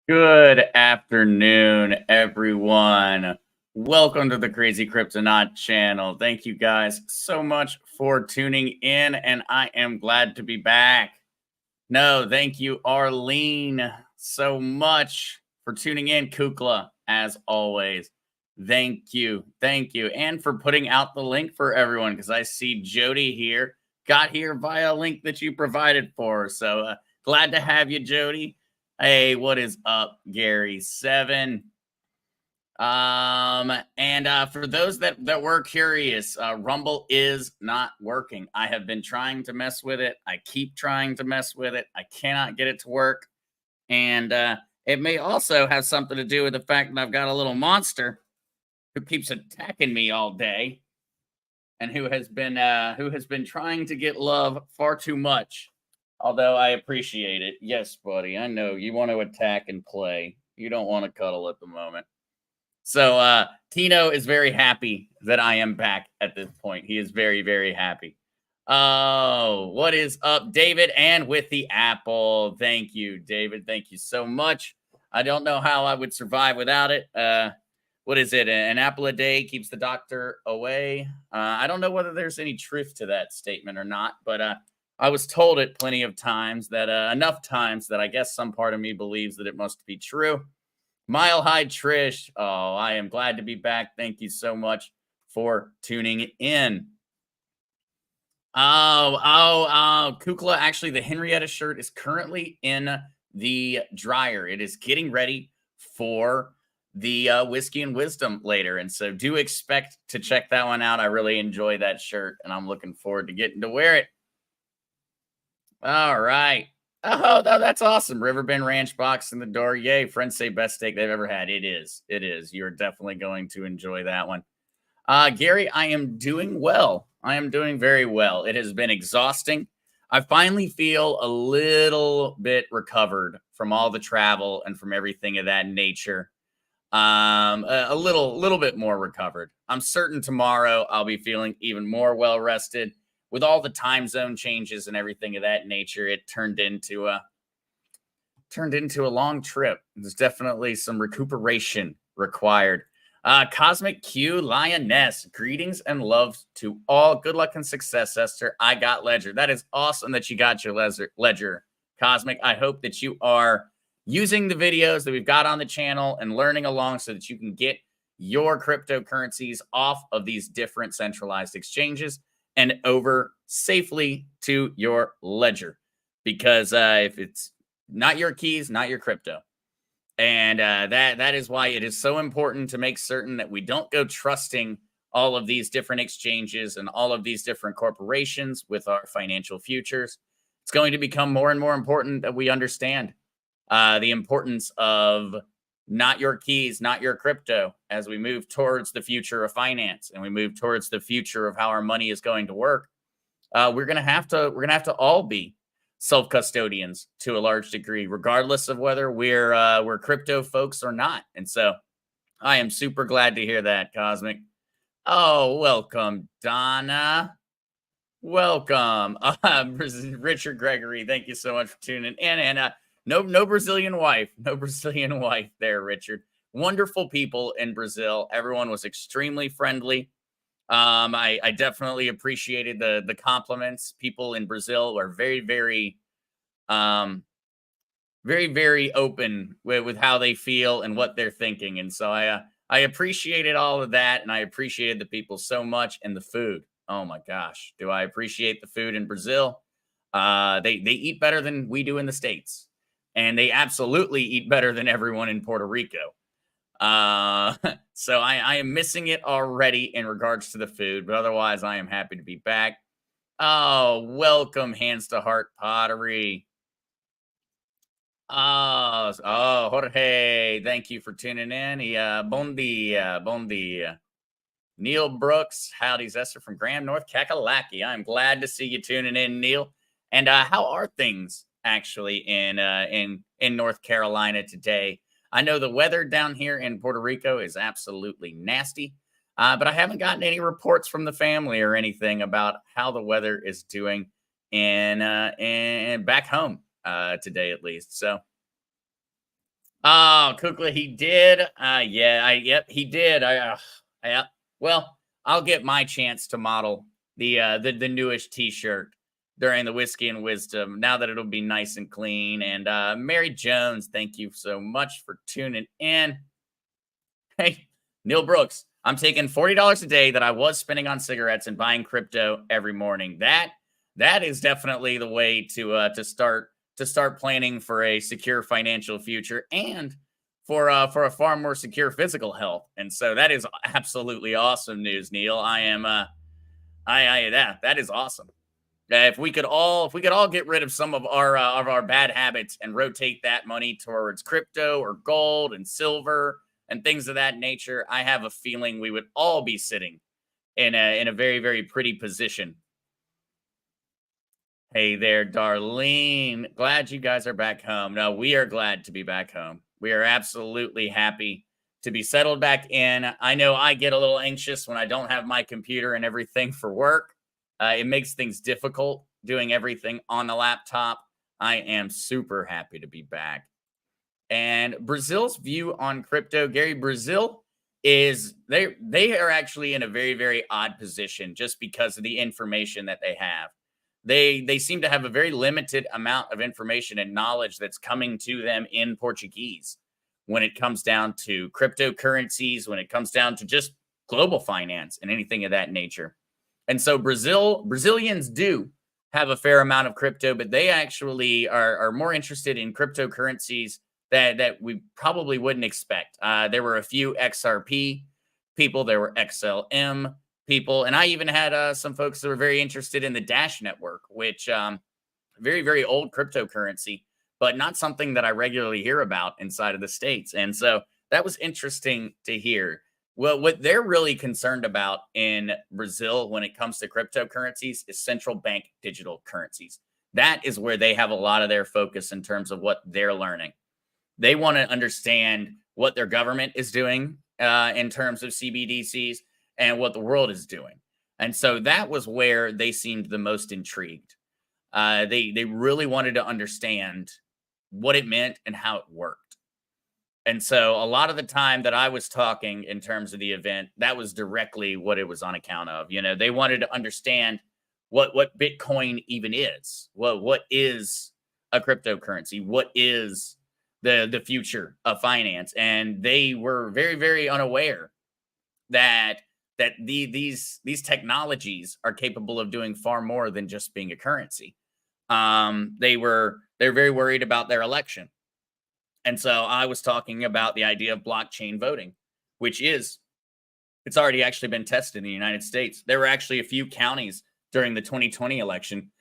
Good afternoon, everyone. Welcome to the Crazy Kryptonaut channel. Thank you guys so much for tuning in, and I am glad to be back. No, thank you, Arlene, so much for tuning in, Kukla, as always. Thank you. Thank you. And for putting out the link for everyone, because I see Jody here, got here via a link that you provided for her. So glad to have you, Jody. Hey, what is up, Gary7? And for those that were curious, Rumble is not working. I have been trying to mess with it. I keep trying to mess with it. I cannot get it to work. And it may also have something to do with the fact that I've got a little monster who keeps attacking me all day and who has been trying to get love far too much. Although I appreciate it. Yes, buddy. I know you want to attack and play. You don't want to cuddle at the moment. So Tino is very happy that I am back at this point. He is very, very happy. Oh, what is up, David? And with the apple. Thank you, David. Thank you so much. I don't know how I would survive without it. What is it? An apple a day keeps the doctor away. I don't know whether there's any truth to that statement or not, but I was told it plenty of times that enough times that I guess some part of me believes that it must be true. Mile High Trish. Oh, I am glad to be back. Thank you so much for tuning in. Kukla. Actually, the Henrietta shirt is currently in the dryer. It is getting ready for the Whiskey and Wisdom later. And so do expect to check that one out. I really enjoy that shirt and I'm looking forward to getting to wear it. All right. Oh, that's awesome. Riverbend Ranch box in the door. Yay. Friends say best steak they've ever had. It is. It is. You're definitely going to enjoy that one. Gary, I am doing well. I am doing very well. It has been exhausting. I finally feel a little bit recovered from all the travel and from everything of that nature. A little bit more recovered. I'm certain tomorrow I'll be feeling even more well rested. With all the time zone changes and everything of that nature, it turned into a long trip. There's definitely some recuperation required. Cosmic Q Lioness, greetings and love to all. Good luck and success, Esther. I got Ledger. That is awesome that you got your Ledger, Cosmic. I hope that you are using the videos that we've got on the channel and learning along so that you can get your cryptocurrencies off of these different centralized exchanges and over safely to your ledger. Because if it's not your keys, not your crypto. And that is why it is so important to make certain that we don't go trusting all of these different exchanges and all of these different corporations with our financial futures. It's going to become more and more important that we understand the importance of not your keys, not your crypto, as we move towards the future of finance and we move towards the future of how our money is going to work. We're gonna have to all be self-custodians to a large degree, regardless of whether we're crypto folks or not. And so I am super glad to hear that, Cosmic. Oh, welcome, Donna. Welcome. Richard Gregory, thank you so much for tuning in. And no Brazilian wife. No Brazilian wife there, Richard. Wonderful people in Brazil. Everyone was extremely friendly. I definitely appreciated the compliments. People in Brazil are very, very, very, very open with how they feel and what they're thinking. And so I appreciated all of that, and I appreciated the people so much and the food. Oh my gosh, do I appreciate the food in Brazil? They eat better than we do in the States, and they absolutely eat better than everyone in Puerto Rico. So I am missing it already in regards to the food, but otherwise I am happy to be back. Oh, welcome, Hands to Heart Pottery. Oh, Jorge, thank you for tuning in. Bon dia, bon dia. Neil Brooks, howdy, Zester from Graham, North Kakalaki. I'm glad to see you tuning in, Neil. And how are things actually in North Carolina today? I know the weather down here in Puerto Rico is absolutely nasty, but I haven't gotten any reports from the family or anything about how the weather is doing in back home today, at least. So Oh, Kukla, he did. Yeah, yep, he did. Yeah. Well, I'll get my chance to model the newish T-shirt during the Whiskey and Wisdom. Now that it'll be nice and clean. And Mary Jones, thank you so much for tuning in. Hey, Neil Brooks, I'm taking $40 a day that I was spending on cigarettes and buying crypto every morning. That is definitely the way to start planning for a secure financial future and for a far more secure physical health. And so that is absolutely awesome news, Neil. I am that is awesome. If we could all get rid of some of our bad habits and rotate that money towards crypto or gold and silver and things of that nature, I have a feeling we would all be sitting in a very very pretty position. Hey there, Darlene. Glad you guys are back home. No, we are glad to be back home. We are absolutely happy to be settled back in. I know I get a little anxious when I don't have my computer and everything for work. It makes things difficult doing everything on the laptop. I am super happy to be back. And Brazil's view on crypto, Gary, Brazil is they are actually in a very very odd position just because of the information that they have. They seem to have a very limited amount of information and knowledge that's coming to them in Portuguese when it comes down to cryptocurrencies, when it comes down to just global finance and anything of that nature. And so Brazilians do have a fair amount of crypto, but they actually are more interested in cryptocurrencies that we probably wouldn't expect. There were a few XRP people, there were XLM people, and I even had some folks that were very interested in the Dash network, which very very old cryptocurrency, but not something that I regularly hear about inside of the states. And so that was interesting to hear. Well, what they're really concerned about in Brazil when it comes to cryptocurrencies is central bank digital currencies. That is where they have a lot of their focus in terms of what they're learning. They want to understand what their government is doing in terms of CBDCs and what the world is doing. And so that was where they seemed the most intrigued. They really wanted to understand what it meant and how it worked. And so a lot of the time that I was talking in terms of the event, that was directly what it was on account of. You know, they wanted to understand what Bitcoin even is. What is a cryptocurrency? What is the future of finance? And they were very very unaware that these technologies are capable of doing far more than just being a currency. They're very worried about their election. And so I was talking about the idea of blockchain voting, which is it's already actually been tested in the United States. There were actually a few counties during the 2020 election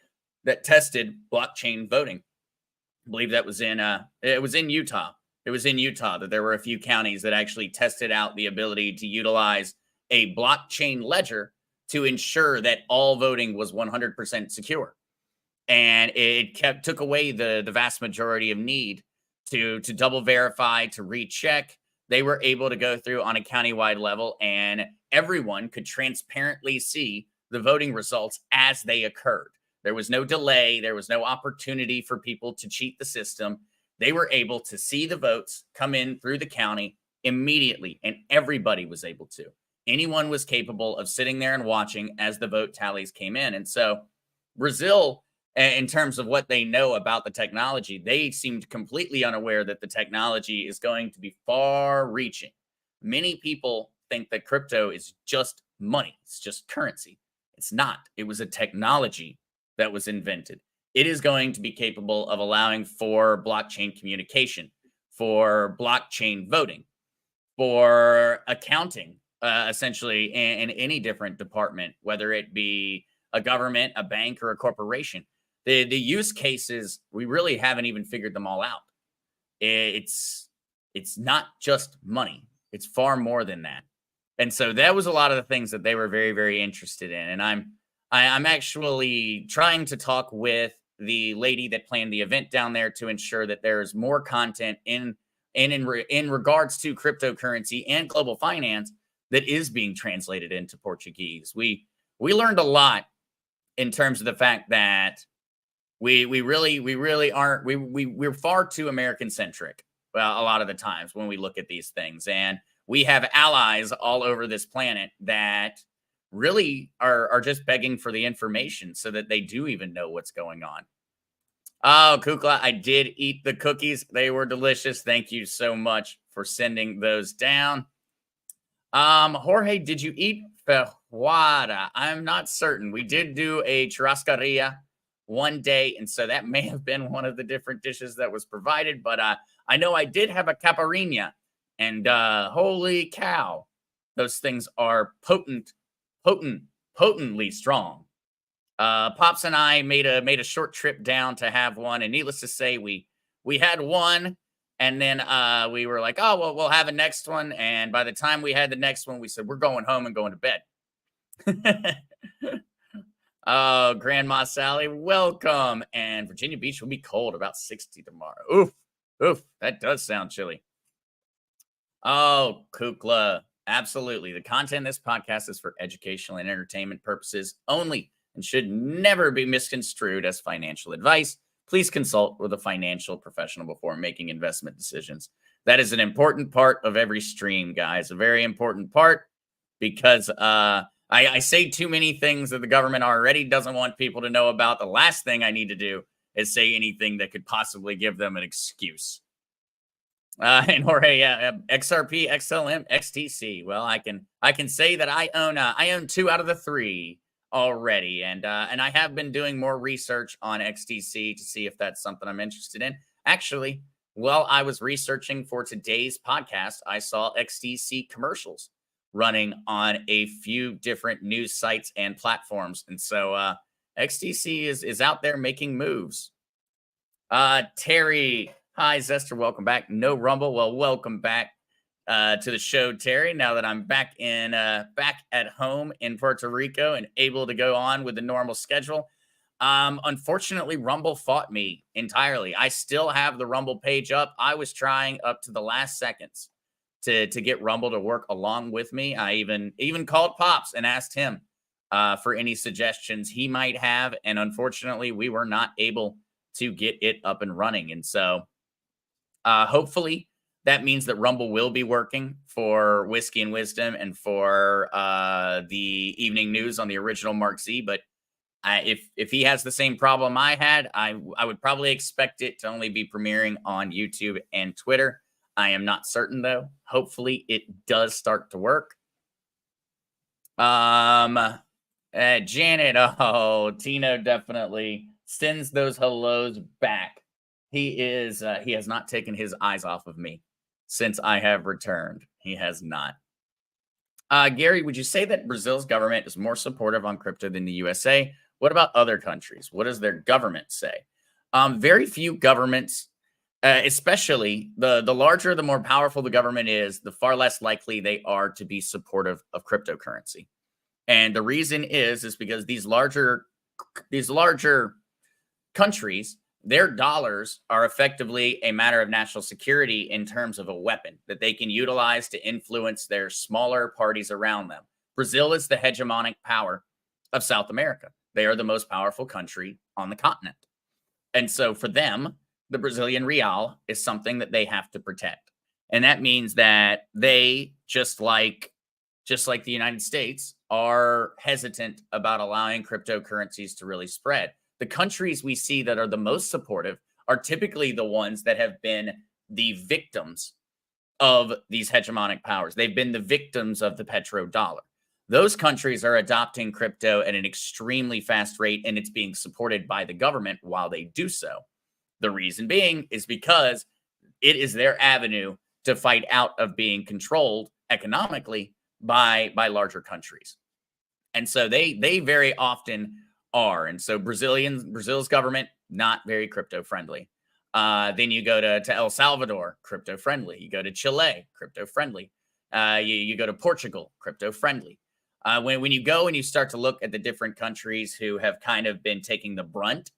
that tested blockchain voting. I believe that was in Utah. It was in Utah that there were a few counties that actually tested out the ability to utilize a blockchain ledger to ensure that all voting was 100% secure. And it took away the vast majority of need to double verify, to recheck. They were able to go through on a countywide level, and everyone could transparently see the voting results as they occurred. There was no delay. There was no opportunity for people to cheat the system. They were able to see the votes come in through the county immediately, and everybody was able to. Anyone was capable of sitting there and watching as the vote tallies came in. And so Brazil, in terms of what they know about the technology, they seemed completely unaware that the technology is going to be far reaching. Many people think that crypto is just money. It's just currency. It's not. It was a technology that was invented. It is going to be capable of allowing for blockchain communication, for blockchain voting, for accounting, essentially in any different department, whether it be a government, a bank, or a corporation. The use cases, we really haven't even figured them all out. It's not just money. It's far more than that. And so that was a lot of the things that they were very, very interested in. And I'm actually trying to talk with the lady that planned the event down there to ensure that there is more content in regards to cryptocurrency and global finance that is being translated into Portuguese. We learned a lot in terms of the fact that we really aren't we're far too American centric well, a lot of the times when we look at these things. And we have allies all over this planet that really are just begging for the information so that they do even know what's going on. Oh, Kukla, I did eat the cookies. They were delicious. Thank you so much for sending those down. Jorge, did you eat feijoada? I'm not certain. We did do a churrascaria one day, and so that may have been one of the different dishes that was provided, but I know I did have a caipirinha, and holy cow, those things are potently strong. Pops and I made a short trip down to have one, and needless to say, we had one, and then we were like, oh well, we'll have a next one. And by the time we had the next one, we said we're going home and going to bed. Oh, Grandma Sally, welcome. And Virginia Beach will be cold, about 60 tomorrow. Oof, that does sound chilly. Oh, Kukla, absolutely. The content of this podcast is for educational and entertainment purposes only and should never be misconstrued as financial advice. Please consult with a financial professional before making investment decisions. That is an important part of every stream, guys. A very important part, because I say too many things that the government already doesn't want people to know about. The last thing I need to do is say anything that could possibly give them an excuse. And Jorge, XRP, XLM, XTC. Well, I can say that I own 2 out of the 3 already, and I have been doing more research on XTC to see if that's something I'm interested in. Actually, while I was researching for today's podcast, I saw XTC commercials running on a few different news sites and platforms, and so XTC is out there making moves. Terry, hi Zester, welcome back. No Rumble, well, welcome back to the show, Terry. Now that I'm back at home in Puerto Rico and able to go on with the normal schedule. Unfortunately, Rumble fought me entirely. I still have the Rumble page up. I was trying up to the last seconds to get Rumble to work along with me. I even called Pops and asked him for any suggestions he might have, and unfortunately, we were not able to get it up and running. And so, hopefully, that means that Rumble will be working for Whiskey and Wisdom and for the evening news on the original Mark Z. But if he has the same problem I had, I would probably expect it to only be premiering on YouTube and Twitter. I am not certain, though. Hopefully, it does start to work. Janet, Tino definitely sends those hellos back. He has not taken his eyes off of me since I have returned. He has not. Gary, would you say that Brazil's government is more supportive on crypto than the USA? What about other countries? What does their government say? Very few governments, especially the larger, the more powerful the government is, the far less likely they are to be supportive of cryptocurrency. And the reason is because these larger countries, their dollars are effectively a matter of national security in terms of a weapon that they can utilize to influence their smaller parties around them. Brazil is the hegemonic power of South America. They are the most powerful country on the continent. And so for them, the Brazilian real is something that they have to protect. And that means that they, just like the United States, are hesitant about allowing cryptocurrencies to really spread. The countries we see that are the most supportive are typically the ones that have been the victims of these hegemonic powers. They've been the victims of the petrodollar. Those countries are adopting crypto at an extremely fast rate, and it's being supported by the government while they do so. The reason being is because it is their avenue to fight out of being controlled economically by larger countries. And so they very often are. And so Brazil's government, not very crypto friendly. Then you go to El Salvador, crypto friendly. You go to Chile, crypto friendly. You go to Portugal, crypto friendly. When you go and you start to look at the different countries who have kind of been taking the brunt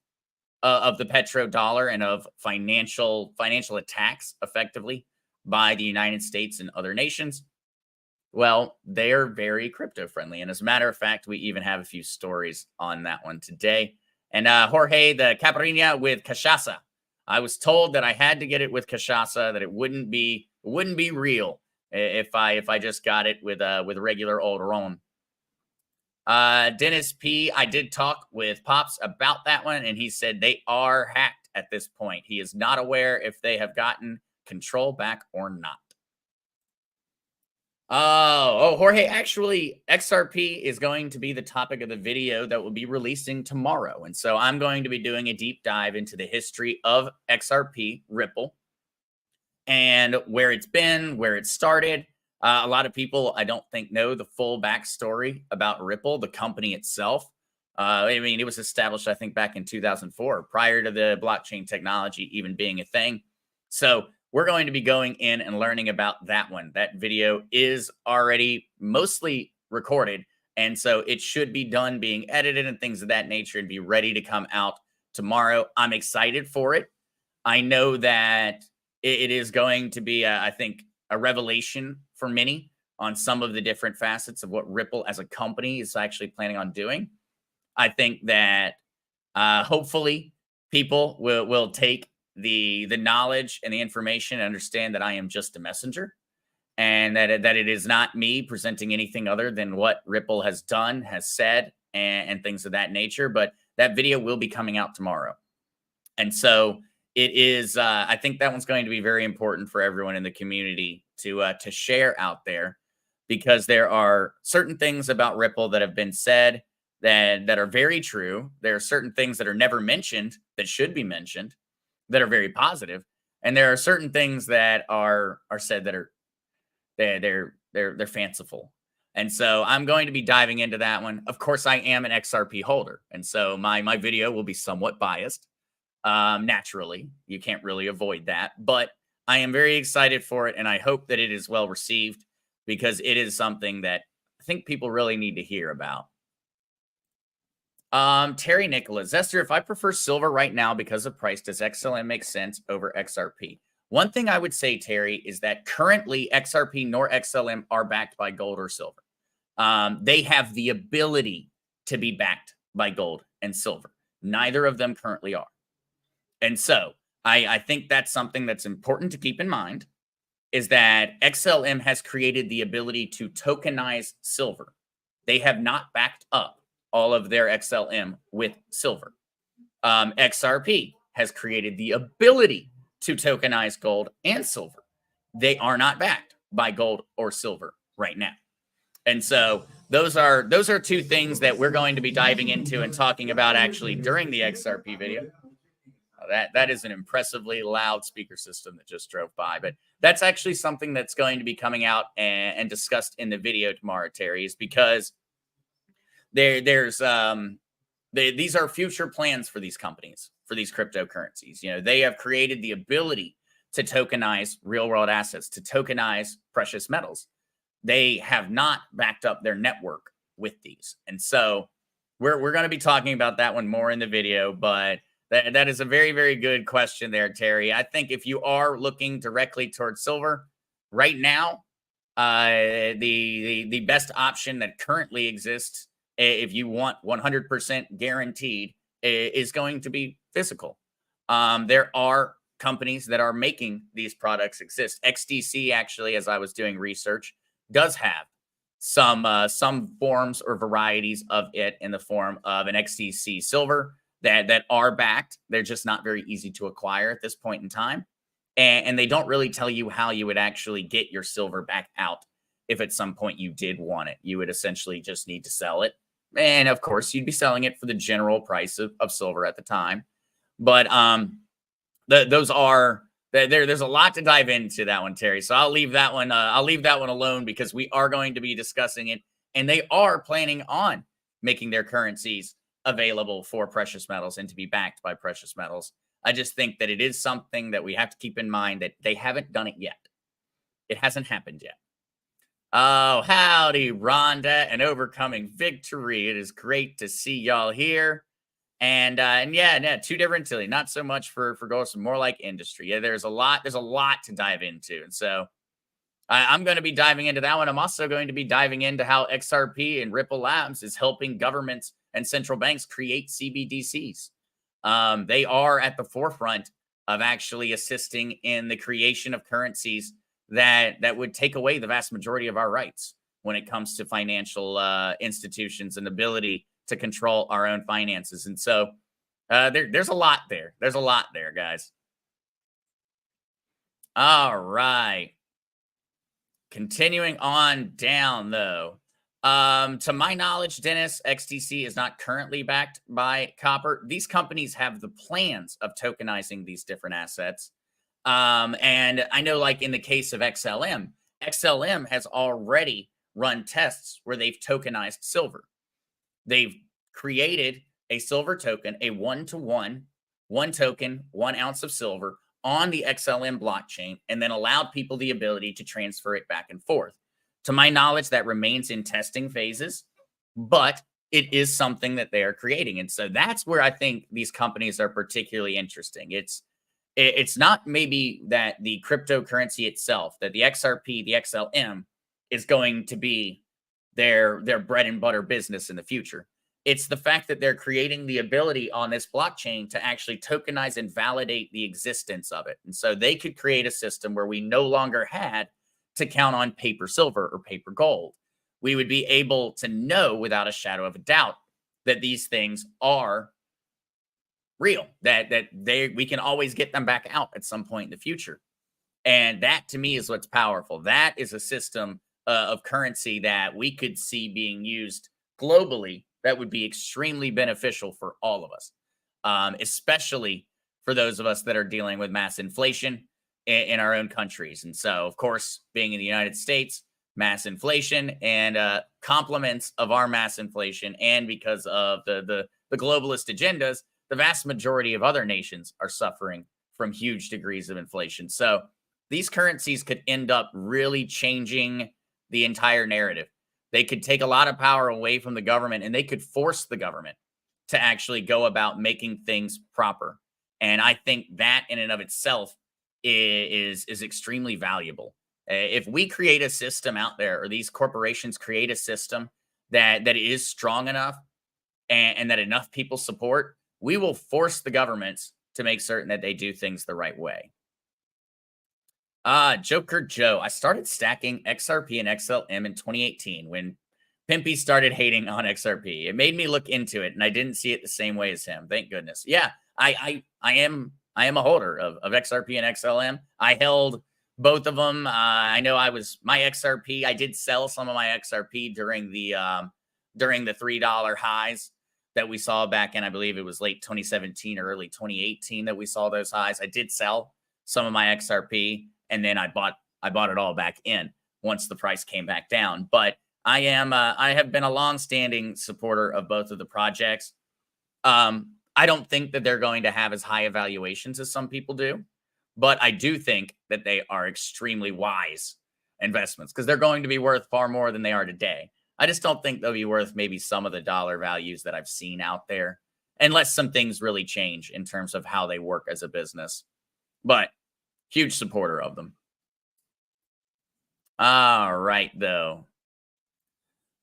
of the petrodollar and of financial attacks effectively by the United States and other nations, well, they're very crypto friendly. And as a matter of fact, we even have a few stories on that one today. And Jorge, the caipirinha with cachaça. I was told that I had to get it with cachaça, that it wouldn't be real if I just got it with regular old ron. Dennis P, I did talk with Pops about that one, and he said they are hacked at this point. He is not aware if they have gotten control back or not. Jorge, actually, XRP is going to be the topic of the video that will be releasing tomorrow. And so I'm going to be doing a deep dive into the history of XRP Ripple and where it's been, where it started. A lot of people, I don't think, know the full backstory about Ripple, the company itself. I mean, it was established, I think, back in 2004, prior to the blockchain technology even being a thing. So we're going to be going in and learning about that one. That video is already mostly recorded, and so it should be done being edited and things of that nature and be ready to come out tomorrow. I'm excited for it. I know that it is going to be, I think, a revelation for many on some of the different facets of what Ripple as a company is actually planning on doing. I think that hopefully people will take the knowledge and the information and understand that I am just a messenger, and that it is not me presenting anything other than what Ripple has done, has said, and things of that nature. But that video will be coming out tomorrow. And so it is, I think that one's going to be very important for everyone in the community to share out there, because there are certain things about Ripple that have been said that are very true. There are certain things that are never mentioned that should be mentioned, that are very positive, and there are certain things that are said that are they're fanciful. And so I'm going to be diving into that one. Of course, I am an XRP holder, and so my video will be somewhat biased. Naturally, you can't really avoid that, but I am very excited for it, and I hope that it is well received, because it is something that I think people really need to hear about. Terry Nicholas, Zester, if I prefer silver right now because of price, does XLM make sense over XRP? One thing I would say, Terry, is that currently XRP nor XLM are backed by gold or silver. They have the ability to be backed by gold and silver. Neither of them currently are. And so I think that's something that's important to keep in mind, is that XLM has created the ability to tokenize silver. They have not backed up all of their XLM with silver. XRP has created the ability to tokenize gold and silver. They are not backed by gold or silver right now. And so those are two things that we're going to be diving into and talking about actually during the XRP video. That is an impressively loud speaker system that just drove by, but that's actually something that's going to be coming out and discussed in the video tomorrow, Terry, is because these are future plans for these companies, for these cryptocurrencies. You know, they have created the ability to tokenize real world assets, to tokenize precious metals. They have not backed up their network with these. And so we're going to be talking about that one more in the video, but that is a very, very good question there, Terry. I think if you are looking directly towards silver right now, the best option that currently exists, if you want 100% guaranteed, is going to be physical. There are companies that are making these products exist. XDC, actually, as I was doing research, does have some forms or varieties of it in the form of an XDC silver that are backed. They're just not very easy to acquire at this point in time. And they don't really tell you how you would actually get your silver back out if at some point you did want it. You would essentially just need to sell it. And of course, you'd be selling it for the general price of silver at the time. But there's a lot to dive into that one, Terry. So I'll leave that one. I'll leave that one alone, because we are going to be discussing it, and they are planning on making their currencies available for precious metals and to be backed by precious metals. I just think that it is something that we have to keep in mind, that they haven't done it yet. It hasn't happened yet. Oh, howdy, Rhonda, and overcoming victory. It is great to see y'all here. And yeah, two different Tilly. Not so much for goals, more like industry. Yeah, there's a lot to dive into. And so I'm going to be diving into that one. I'm also going to be diving into how XRP and Ripple Labs is helping governments and central banks create CBDCs. They are at the forefront of actually assisting in the creation of currencies that would take away the vast majority of our rights when it comes to financial institutions and ability to control our own finances. And so there's a lot there. There's a lot there, guys. All right. Continuing on down, though. To my knowledge, Dennis, XTC is not currently backed by Copper. These companies have the plans of tokenizing these different assets. And I know, like in the case of XLM, XLM has already run tests where they've tokenized silver. They've created a silver token, a 1-to-1, one token, 1 ounce of silver on the XLM blockchain, and then allowed people the ability to transfer it back and forth. To my knowledge, that remains in testing phases, but it is something that they are creating. And so that's where I think these companies are particularly interesting. It's not maybe that the cryptocurrency itself, that the XRP, the XLM is going to be their bread and butter business in the future. It's the fact that they're creating the ability on this blockchain to actually tokenize and validate the existence of it. And so they could create a system where we no longer had to count on paper silver or paper gold. We would be able to know without a shadow of a doubt that these things are real, that we can always get them back out at some point in the future. And that, to me, is what's powerful. That is a system of currency that we could see being used globally that would be extremely beneficial for all of us, especially for those of us that are dealing with mass inflation in our own countries. And so, of course, being in the United States, mass inflation and complements of our mass inflation, and because of the globalist agendas, the vast majority of other nations are suffering from huge degrees of inflation. So these currencies could end up really changing the entire narrative. They could take a lot of power away from the government, and they could force the government to actually go about making things proper. And I think that in and of itself is extremely valuable. If we create a system out there, or these corporations create a system that is strong enough and that enough people support, we will force the governments to make certain that they do things the right way. Joker Joe, I started stacking XRP and XLM in 2018 when Pimpy started hating on XRP. It made me look into it, and I didn't see it the same way as him. Thank goodness. Yeah, I am a holder of XRP and XLM. I held both of them. I know my XRP. I did sell some of my XRP during the $3 highs that we saw back in, I believe it was late 2017 or early 2018 that we saw those highs. I did sell some of my XRP, and then I bought it all back in once the price came back down. But I have been a long-standing supporter of both of the projects. I don't think that they're going to have as high evaluations as some people do, but I do think that they are extremely wise investments because they're going to be worth far more than they are today. I just don't think they'll be worth maybe some of the dollar values that I've seen out there, unless some things really change in terms of how they work as a business. But huge supporter of them. All right, though.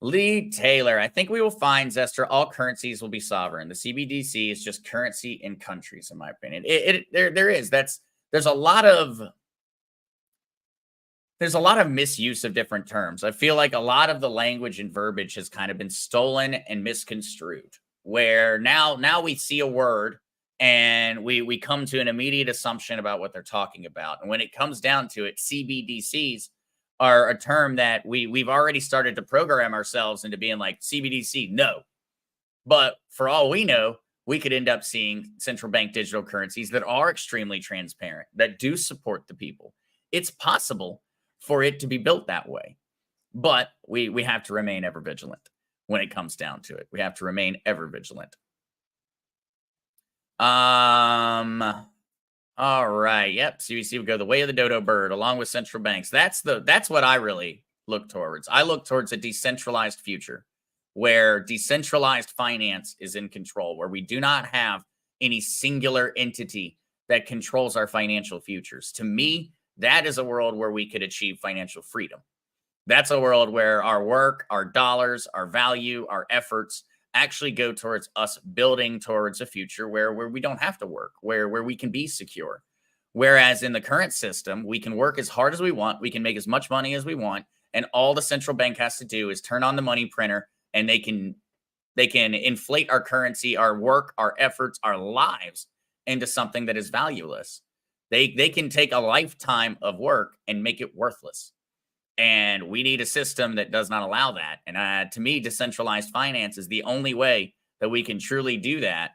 Lee Taylor, I think we will find, Zester, all currencies will be sovereign. The CBDC is just currency in countries, in my opinion. There's a lot of misuse of different terms. I feel like a lot of the language and verbiage has kind of been stolen and misconstrued, where now we see a word and we come to an immediate assumption about what they're talking about. And when it comes down to it, CBDCs are a term that we've already started to program ourselves into being like, CBDC, no. But for all we know, we could end up seeing central bank digital currencies that are extremely transparent, that do support the people. It's possible for it to be built that way, but we have to remain ever vigilant when it comes down to it. We have to remain ever vigilant. All right. Yep. CBC would go the way of the dodo bird along with central banks. That's what I really look towards. I look towards a decentralized future where decentralized finance is in control, where we do not have any singular entity that controls our financial futures. To me, that is a world where we could achieve financial freedom. That's a world where our work, our dollars, our value, our efforts actually go towards us building towards a future where we don't have to work, where we can be secure, Whereas in the current system, we can work as hard as we want, we can make as much money as we want, and all the central bank has to do is turn on the money printer, and they can inflate our currency, our work, our efforts, our lives into something that is valueless. They can take a lifetime of work and make it worthless. And we need a system that does not allow that. And to me, decentralized finance is the only way that we can truly do that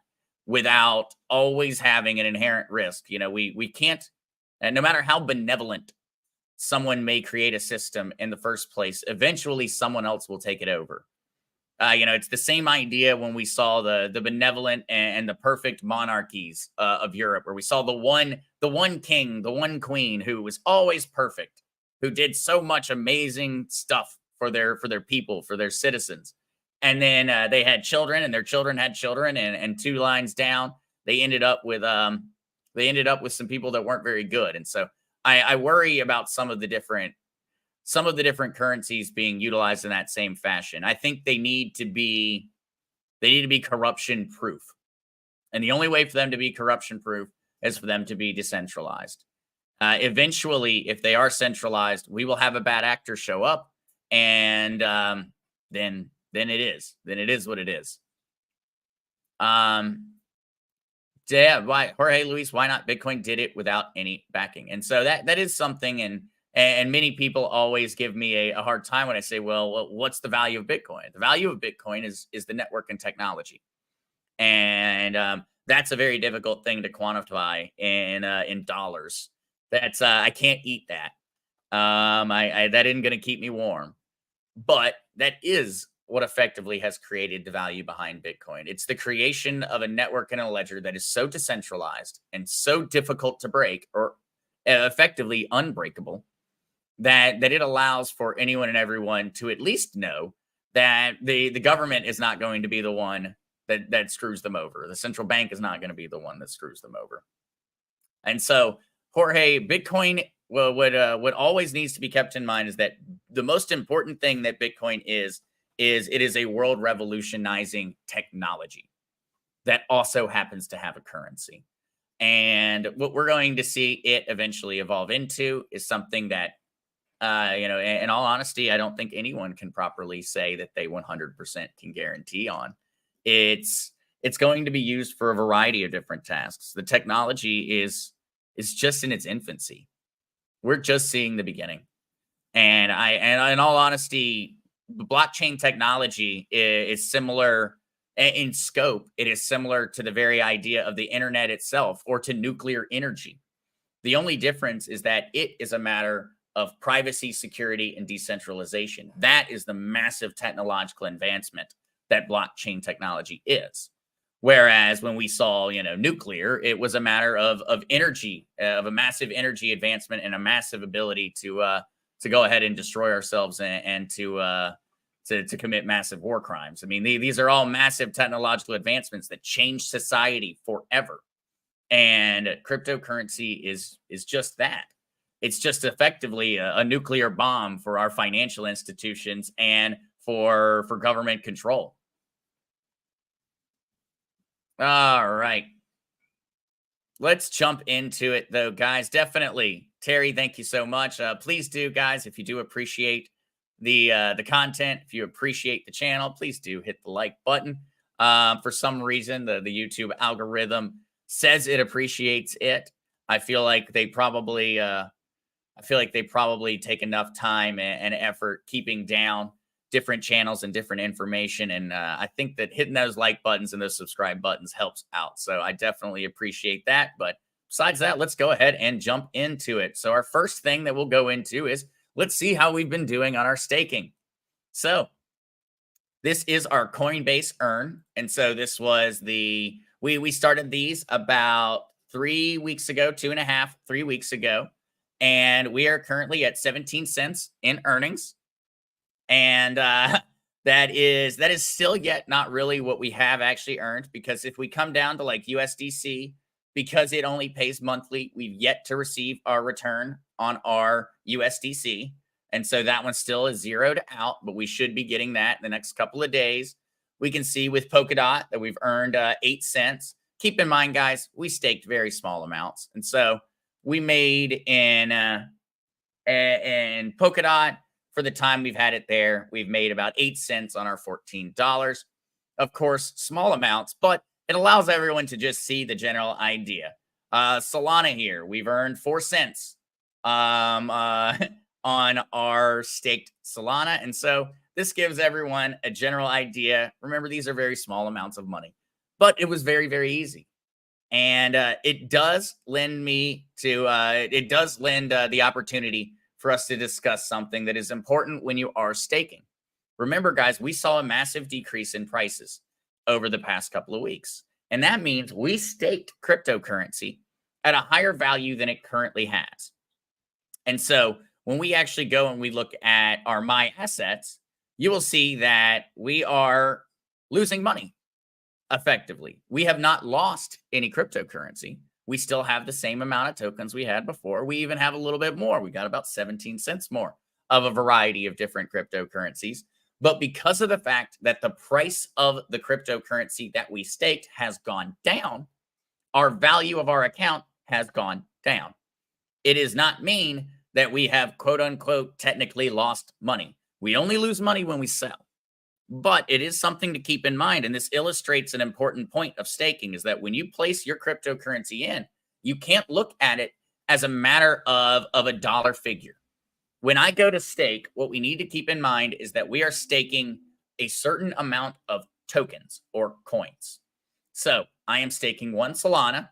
without always having an inherent risk. We can't, and no matter how benevolent someone may create a system in the first place, eventually someone else will take it over. It's the same idea when we saw the benevolent and the perfect monarchies of Europe, where we saw the one king, the one queen who was always perfect, who did so much amazing stuff for their people, for their citizens. And then they had children, and their children had children, and two lines down, they ended up with some people that weren't very good. And so I worry about some of the different currencies being utilized in that same fashion. I think they need to be corruption proof. And the only way for them to be corruption proof is for them to be decentralized. Eventually, if they are centralized, we will have a bad actor show up, and then it is what it is. Yeah, why, Jorge Luis? Why not? Bitcoin did it without any backing, and so that is something. And many people always give me a hard time when I say, well, what's the value of Bitcoin? The value of Bitcoin is the network and technology. And that's a very difficult thing to quantify in dollars. That's I can't eat that. That isn't going to keep me warm. But that is what effectively has created the value behind Bitcoin. It's the creation of a network and a ledger that is so decentralized and so difficult to break, or effectively unbreakable, that it allows for anyone and everyone to at least know that the government is not going to be the one that screws them over. The central bank is not going to be the one that screws them over. And so, Jorge, Bitcoin, well, what always needs to be kept in mind is that the most important thing that Bitcoin is it is a world revolutionizing technology that also happens to have a currency. And what we're going to see it eventually evolve into is something that, in all honesty, I don't think anyone can properly say that they 100% can guarantee on. It's going to be used for a variety of different tasks. The technology is just in its infancy. We're just seeing the beginning. And in all honesty, blockchain technology is similar in scope. It is similar to the very idea of the internet itself, or to nuclear energy. The only difference is that it is a matter of privacy, security, and decentralization. That is the massive technological advancement that blockchain technology is. Whereas when we saw, nuclear, it was a matter of energy, of a massive energy advancement and a massive ability to go ahead and destroy ourselves and to commit massive war crimes. I mean, these are all massive technological advancements that change society forever. And cryptocurrency is just that. It's just effectively a nuclear bomb for our financial institutions and for government control. All right. Let's jump into it, though, guys. Definitely. Terry, thank you so much. Please do, guys, if you do appreciate the content, if you appreciate the channel, please do hit the like button. For some reason, the YouTube algorithm says it appreciates it. I feel like they probably take enough time and effort keeping down different channels and different information. And I think that hitting those like buttons and those subscribe buttons helps out. So I definitely appreciate that. But besides that, let's go ahead and jump into it. So our first thing that we'll go into is, let's see how we've been doing on our staking. So this is our Coinbase earn. And so this was we started these about 3 weeks ago, 2.5, 3 weeks ago. And we are currently at 17 cents in earnings. And that is still yet not really what we have actually earned, because if we come down to like USDC, because it only pays monthly, we've yet to receive our return on our USDC. And so that one still is zeroed out, but we should be getting that in the next couple of days. We can see with Polkadot that we've earned 8 cents. Keep in mind, guys, we staked very small amounts. And so we made in Polkadot for the time we've had it there. We've made about 8 cents on our $14. Of course, small amounts, but it allows everyone to just see the general idea. Solana here, we've earned 4 cents on our staked Solana. And so this gives everyone a general idea. Remember, these are very small amounts of money, but it was very, very easy. And it does lend the opportunity for us to discuss something that is important when you are staking. Remember, guys, we saw a massive decrease in prices over the past couple of weeks. And that means we staked cryptocurrency at a higher value than it currently has. And so when we actually go and we look at our My Assets, you will see that we are losing money effectively. We have not lost any cryptocurrency. We still have the same amount of tokens we had before. We even have a little bit more. We got about 17 cents more of a variety of different cryptocurrencies. But because of the fact that the price of the cryptocurrency that we staked has gone down, our value of our account has gone down. It does not mean that we have quote unquote technically lost money. We only lose money when we sell. But it is something to keep in mind. And this illustrates an important point of staking is that when you place your cryptocurrency in, you can't look at it as a matter of a dollar figure. When I go to stake, what we need to keep in mind is that we are staking a certain amount of tokens or coins. So I am staking 1 Solana.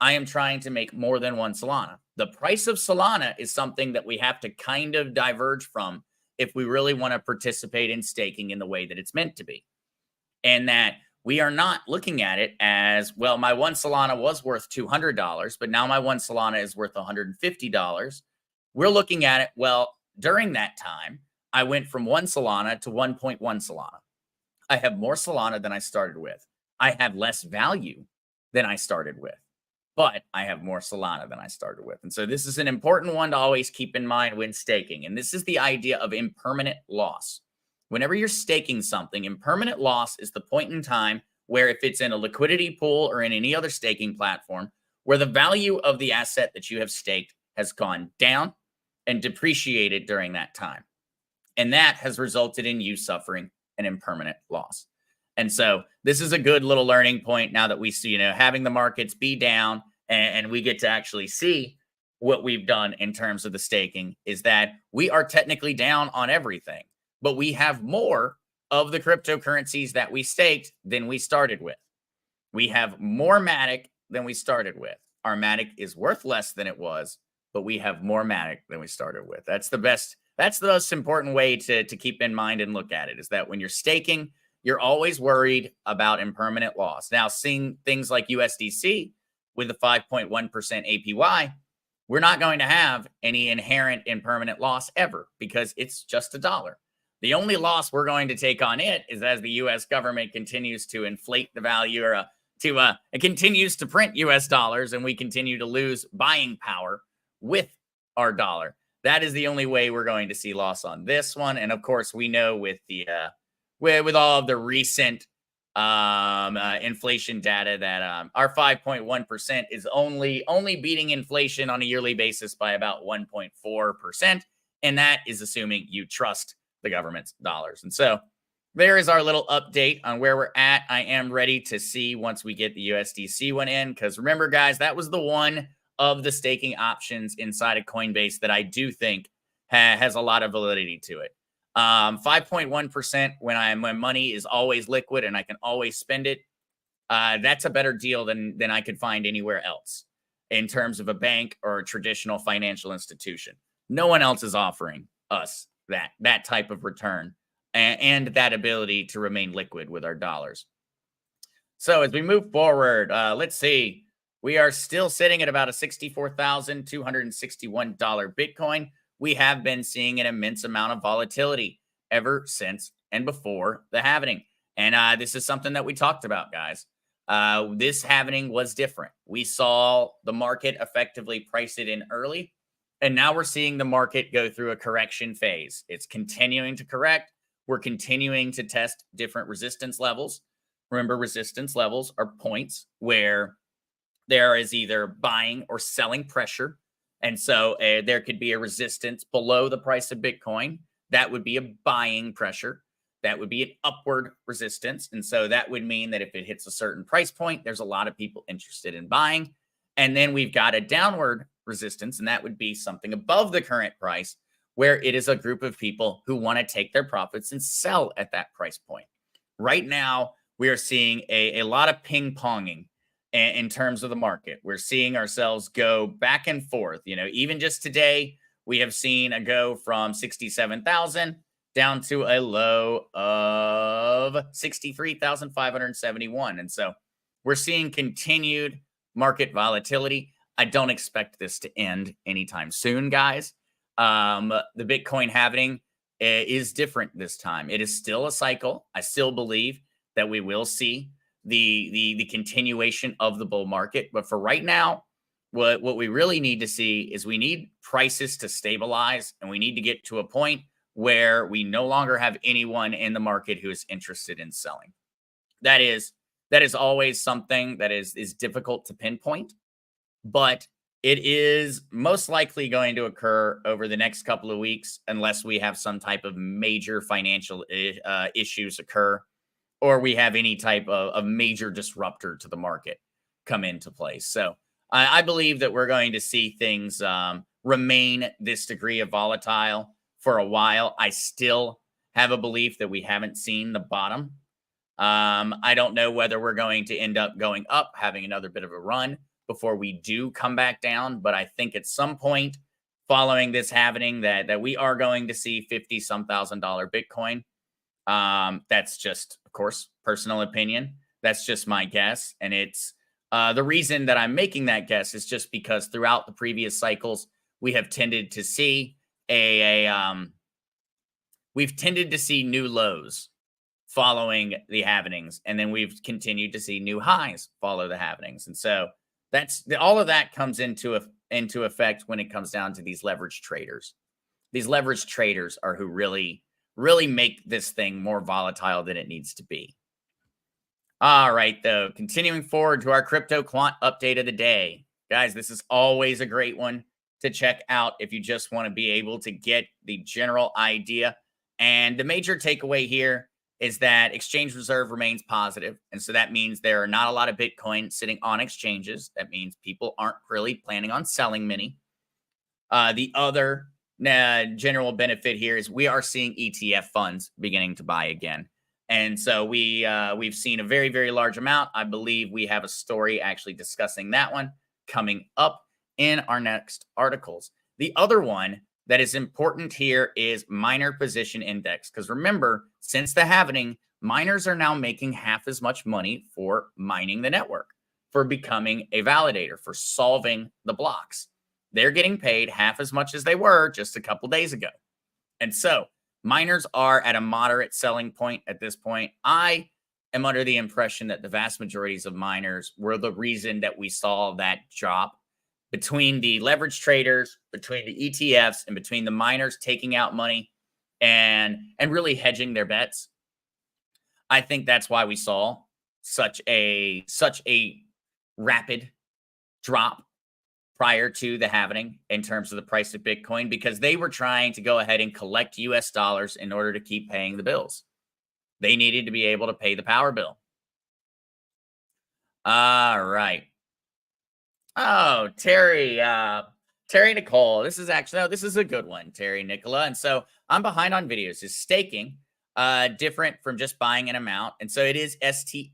I am trying to make more than 1 Solana. The price of Solana is something that we have to kind of diverge from if we really want to participate in staking in the way that it's meant to be. And that we are not looking at it as, well, my 1 Solana was worth $200, but now my 1 Solana is worth $150. We're looking at it, well, during that time, I went from 1 Solana to 1.1 Solana. I have more Solana than I started with. I have less value than I started with, but I have more Solana than I started with. And so this is an important one to always keep in mind when staking. And this is the idea of impermanent loss. Whenever you're staking something, impermanent loss is the point in time where if it's in a liquidity pool or in any other staking platform, where the value of the asset that you have staked has gone down and depreciated during that time. And that has resulted in you suffering an impermanent loss. And so this is a good little learning point now that we see, having the markets be down and we get to actually see what we've done in terms of the staking is that we are technically down on everything, but we have more of the cryptocurrencies that we staked than we started with. We have more Matic than we started with. Our Matic is worth less than it was, but we have more Matic than we started with. That's the most important way to keep in mind and look at it is that when you're staking, you're always worried about impermanent loss. Now, seeing things like USDC with the 5.1% APY, we're not going to have any inherent impermanent loss ever because it's just $1. The only loss we're going to take on it is as the U.S. government continues to inflate the value or it continues to print U.S. dollars and we continue to lose buying power with our dollar. That is the only way we're going to see loss on this one. And of course, we know with the with all of the recent inflation data that our 5.1% is only beating inflation on a yearly basis by about 1.4%. And that is assuming you trust the government's dollars. And so there is our little update on where we're at. I am ready to see once we get the USDC one in, because remember, guys, that was the one of the staking options inside of Coinbase that I do think has a lot of validity to it. 5.1% when my money is always liquid and I can always spend it. That's a better deal than I could find anywhere else in terms of a bank or a traditional financial institution. No one else is offering us that type of return and that ability to remain liquid with our dollars. So as we move forward, let's see. We are still sitting at about a $64,261 Bitcoin. We have been seeing an immense amount of volatility ever since and before the halving. And this is something that we talked about, guys. This halving was different. We saw the market effectively price it in early, and now we're seeing the market go through a correction phase. It's continuing to correct. We're continuing to test different resistance levels. Remember, resistance levels are points where there is either buying or selling pressure And so there could be a resistance below the price of Bitcoin. That would be a buying pressure. That would be an upward resistance. And so that would mean that if it hits a certain price point, there's a lot of people interested in buying. And then we've got a downward resistance, and that would be something above the current price, where it is a group of people who want to take their profits and sell at that price point. Right now, we are seeing a lot of ping ponging in terms of the market. We're seeing ourselves go back and forth. Even just today, we have seen a go from 67,000 down to a low of 63,571. And so we're seeing continued market volatility. I don't expect this to end anytime soon, guys. The Bitcoin halving is different this time. It is still a cycle. I still believe that we will see the continuation of the bull market. But for right now, what we really need to see is we need prices to stabilize, and we need to get to a point where we no longer have anyone in the market who is interested in selling. That is always something that is difficult to pinpoint, but it is most likely going to occur over the next couple of weeks unless we have some type of major financial issues occur, or we have any type of major disruptor to the market come into place. So I believe that we're going to see things remain this degree of volatile for a while. I still have a belief that we haven't seen the bottom. I don't know whether we're going to end up going up, having another bit of a run before we do come back down. But I think at some point following this happening that we are going to see 50-some thousand dollar Bitcoin. That's just, of course, personal opinion. That's just my guess. And it's the reason that I'm making that guess is just because throughout the previous cycles, we have tended to see we've tended to see new lows following the happenings, and then we've continued to see new highs follow the happenings. And so all of that comes into effect when it comes down to these leverage traders. These leverage traders are who really make this thing more volatile than it needs to be. All right, though, continuing forward to our crypto quant update of the day. Guys, this is always a great one to check out if you just want to be able to get the general idea. And the major takeaway here is that exchange reserve remains positive. And so that means there are not a lot of Bitcoin sitting on exchanges. That means people aren't really planning on selling many. The other general benefit here is we are seeing ETF funds beginning to buy again. And so we've seen a very, very large amount. I believe we have a story actually discussing that one coming up in our next articles. The other one that is important here is miner position index. Because remember, since the halving, miners are now making half as much money for mining the network, for becoming a validator, for solving the blocks. They're getting paid half as much as they were just a couple days ago. And so miners are at a moderate selling point at this point. I am under the impression that the vast majorities of miners were the reason that we saw that drop between the leverage traders, between the ETFs, and between the miners taking out money and really hedging their bets. I think that's why we saw such a rapid drop prior to the halving in terms of the price of Bitcoin, because they were trying to go ahead and collect US dollars in order to keep paying the bills. They needed to be able to pay the power bill. All right. Oh, Terry Nicole. This is a good one, Terry Nicola. And so I'm behind on videos. Is staking different from just buying an amount? And so it is staking.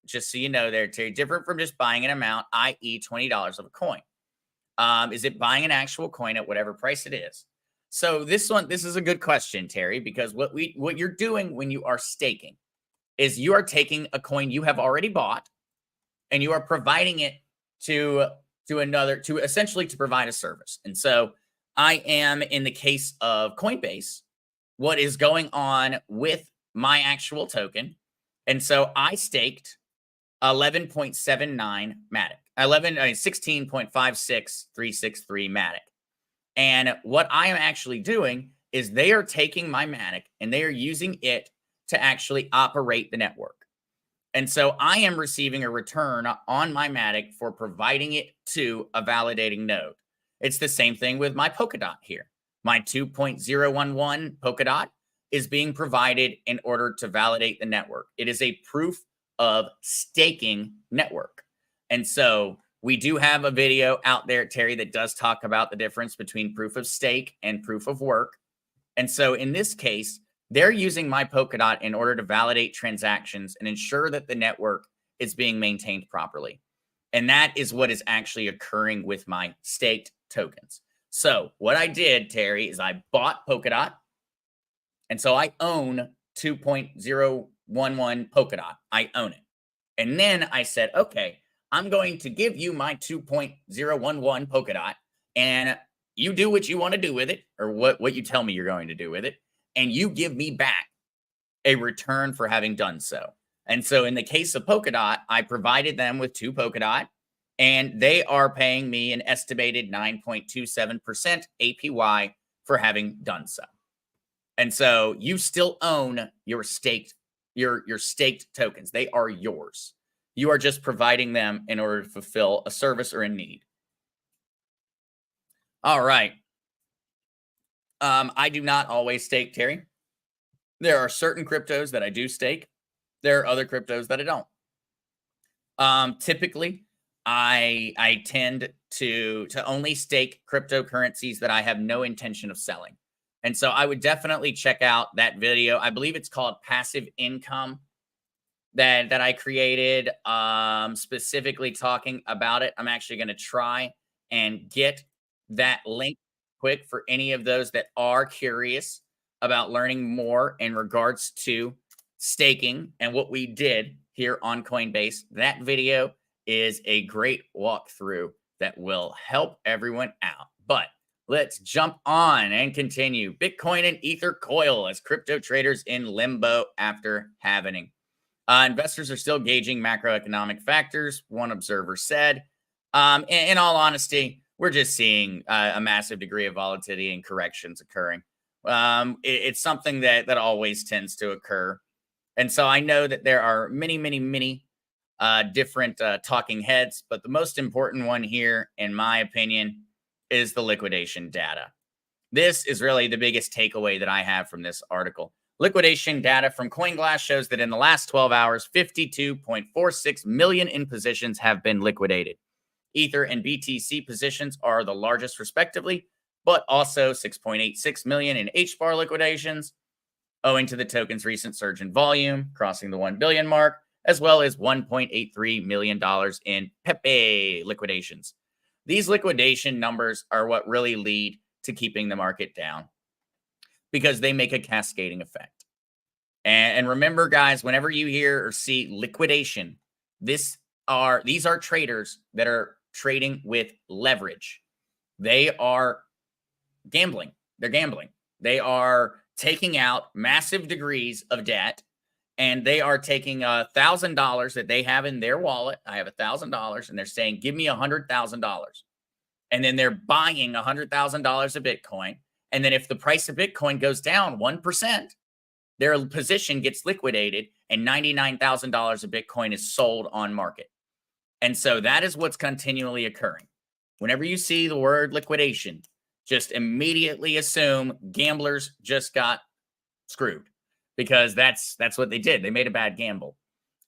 Just so you know there, Terry, different from just buying an amount, i.e. $20 of a coin. Is it buying an actual coin at whatever price it is? So this is a good question, Terry, because what you're doing when you are staking is you are taking a coin you have already bought and you are providing it to essentially to provide a service. And so I am, in the case of Coinbase, what is going on with my actual token. And so I staked 11.79 Matic, 16.56363 Matic. And what I am actually doing is they are taking my Matic and they are using it to actually operate the network. And so I am receiving a return on my Matic for providing it to a validating node. It's the same thing with my Polkadot here. My 2.011 Polkadot is being provided in order to validate the network. It is a proof of staking network. And so we do have a video out there, Terry, that does talk about the difference between proof of stake and proof of work. And so in this case, they're using my Polkadot in order to validate transactions and ensure that the network is being maintained properly. And that is what is actually occurring with my staked tokens. So what I did, Terry, is I bought Polkadot. And so I own 2.011 Polkadot. I own it. And then I said, okay, I'm going to give you my 2.011 Polkadot, and you do what you want to do with it, or what you tell me you're going to do with it, and you give me back a return for having done so. And so in the case of Polkadot, I provided them with 2 Polkadot, and they are paying me an estimated 9.27% APY for having done so. And so you still own your staked tokens. They are yours. You are just providing them in order to fulfill a service or a need. All right. I do not always stake, Terry. There are certain cryptos that I do stake. There are other cryptos that I don't. Typically, I tend to only stake cryptocurrencies that I have no intention of selling. And so I would definitely check out that video. I believe it's called Passive Income that I created, specifically talking about it. I'm actually going to try and get that link quick for any of those that are curious about learning more in regards to staking and what we did here on Coinbase. That video is a great walkthrough that will help everyone out. But let's jump on and continue. Bitcoin and Ether coil as crypto traders in limbo after halvening. Investors are still gauging macroeconomic factors, one observer said. In all honesty, we're just seeing a massive degree of volatility and corrections occurring. It's something that always tends to occur. And so I know that there are many different talking heads, but the most important one here, in my opinion, is the liquidation data. This is really the biggest takeaway that I have from this article. Liquidation data from CoinGlass shows that in the last 12 hours, 52.46 million in positions have been liquidated. Ether and BTC positions are the largest respectively, but also 6.86 million in HBAR liquidations, owing to the token's recent surge in volume, crossing the 1 billion mark, as well as $1.83 million in Pepe liquidations. These liquidation numbers are what really lead to keeping the market down, because they make a cascading effect. And remember, guys, whenever you hear or see liquidation, these are traders that are trading with leverage. They are gambling. They're gambling. They are taking out massive degrees of debt, and they are taking $1,000 that they have in their wallet. I have $1,000, and they're saying, give me $100,000. And then they're buying $100,000 of Bitcoin. And then if the price of Bitcoin goes down 1%, their position gets liquidated and $99,000 of Bitcoin is sold on market. And so that is what's continually occurring. Whenever you see the word liquidation, just immediately assume gamblers just got screwed, because that's what they did. They made a bad gamble.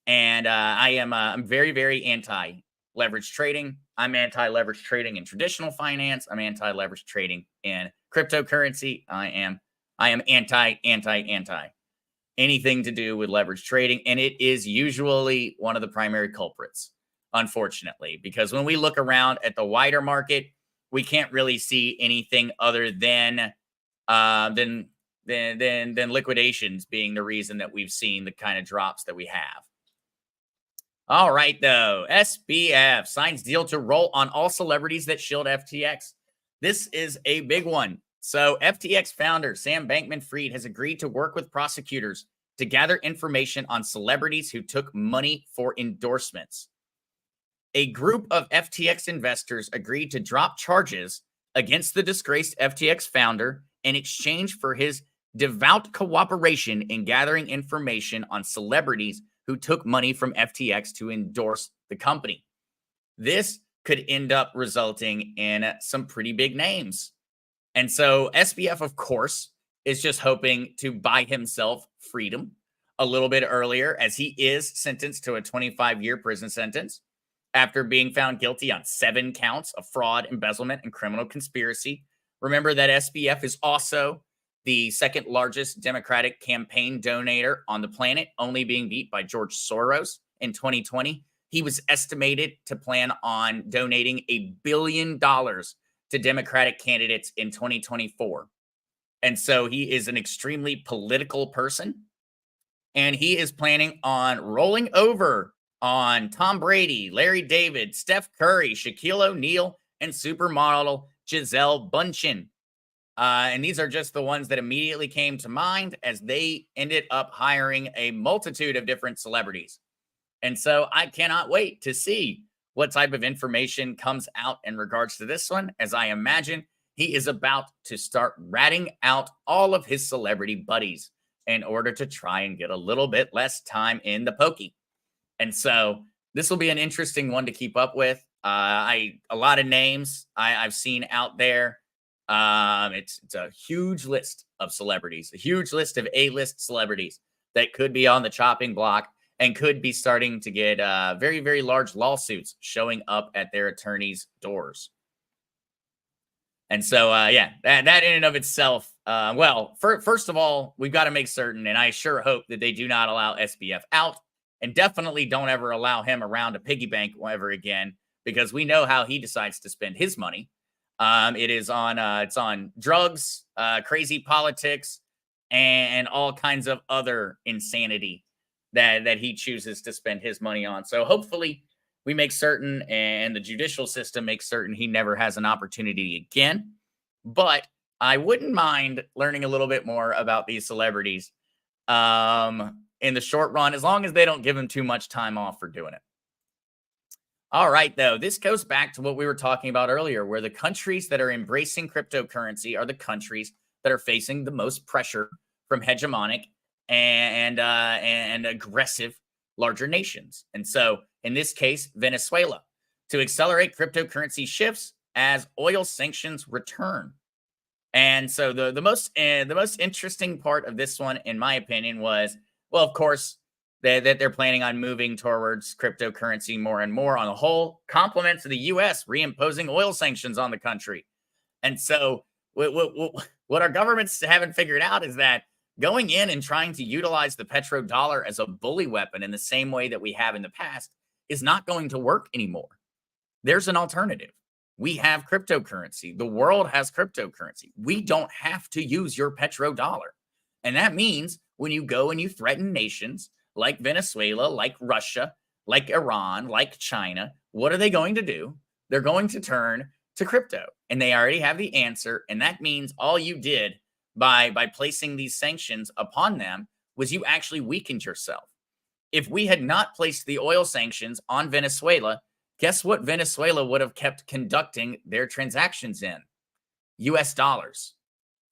And I'm very anti-leverage trading. I'm anti-leverage trading in traditional finance. I'm anti-leverage trading in cryptocurrency. I am anti anything to do with leverage trading. And it is usually one of the primary culprits, unfortunately, because when we look around at the wider market, we can't really see anything other than liquidations being the reason that we've seen the kind of drops that we have. All right, though. SBF signs deal to roll on all celebrities that shield FTX. This is a big one. So FTX founder Sam Bankman-Fried has agreed to work with prosecutors to gather information on celebrities who took money for endorsements. A group of FTX investors agreed to drop charges against the disgraced FTX founder in exchange for his devout cooperation in gathering information on celebrities who took money from FTX to endorse the company. This could end up resulting in some pretty big names. And so SBF, of course, is just hoping to buy himself freedom a little bit earlier, as he is sentenced to a 25-year prison sentence after being found guilty on 7 counts of fraud, embezzlement, and criminal conspiracy. Remember that SBF is also the second largest Democratic campaign donator on the planet, only being beat by George Soros in 2020. He was estimated to plan on donating $1 billion to Democratic candidates in 2024. And so he is an extremely political person. And he is planning on rolling over on Tom Brady, Larry David, Steph Curry, Shaquille O'Neal, and supermodel Gisele Bündchen. And these are just the ones that immediately came to mind, as they ended up hiring a multitude of different celebrities. And so I cannot wait to see what type of information comes out in regards to this one, as I imagine he is about to start ratting out all of his celebrity buddies in order to try and get a little bit less time in the pokey. And so this will be an interesting one to keep up with. A lot of names I've seen out there. It's a huge list of celebrities, a huge list of A-list celebrities that could be on the chopping block and could be starting to get very, very large lawsuits showing up at their attorneys' doors. And so, yeah, that in and of itself, first of all, we've got to make certain, and I sure hope that they do not allow SBF out, and definitely don't ever allow him around a piggy bank ever again, because we know how he decides to spend his money. It's on drugs, crazy politics, and all kinds of other insanity that he chooses to spend his money on. So hopefully we make certain, and the judicial system makes certain, he never has an opportunity again. But I wouldn't mind learning a little bit more about these celebrities in the short run, as long as they don't give him too much time off for doing it. All right, though, this goes back to what we were talking about earlier, where the countries that are embracing cryptocurrency are the countries that are facing the most pressure from hegemonic and aggressive larger nations. And so in this case, Venezuela, to accelerate cryptocurrency shifts as oil sanctions return. And so the most interesting part of this one, in my opinion, was, well, of course, that they're planning on moving towards cryptocurrency more and more on the whole, compliments of the U.S. reimposing oil sanctions on the country. And so what our governments haven't figured out is that going in and trying to utilize the petrodollar as a bully weapon in the same way that we have in the past is not going to work anymore. There's an alternative. We have cryptocurrency. The world has cryptocurrency. We don't have to use your petrodollar. And that means when you go and you threaten nations like Venezuela, like Russia, like Iran, like China, what are they going to do? They're going to turn to crypto. And they already have the answer. And that means all you did by placing these sanctions upon them was you actually weakened yourself. If we had not placed the oil sanctions on Venezuela, guess what Venezuela would have kept conducting their transactions in? US dollars.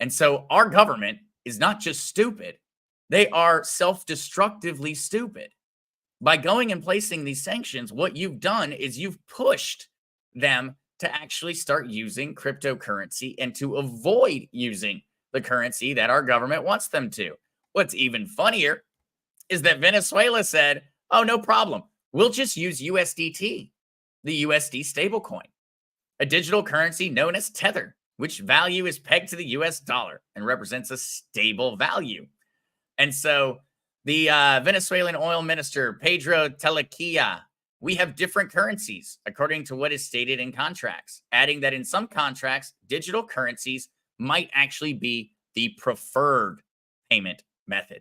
And so our government is not just stupid. They are self-destructively stupid. By going and placing these sanctions, what you've done is you've pushed them to actually start using cryptocurrency and to avoid using the currency that our government wants them to. What's even funnier is that Venezuela said, oh, no problem. We'll just use USDT, the USD stablecoin, a digital currency known as Tether, which value is pegged to the US dollar and represents a stable value. And so the Venezuelan oil minister, Pedro Telequia, we have different currencies according to what is stated in contracts, adding that in some contracts, digital currencies might actually be the preferred payment method.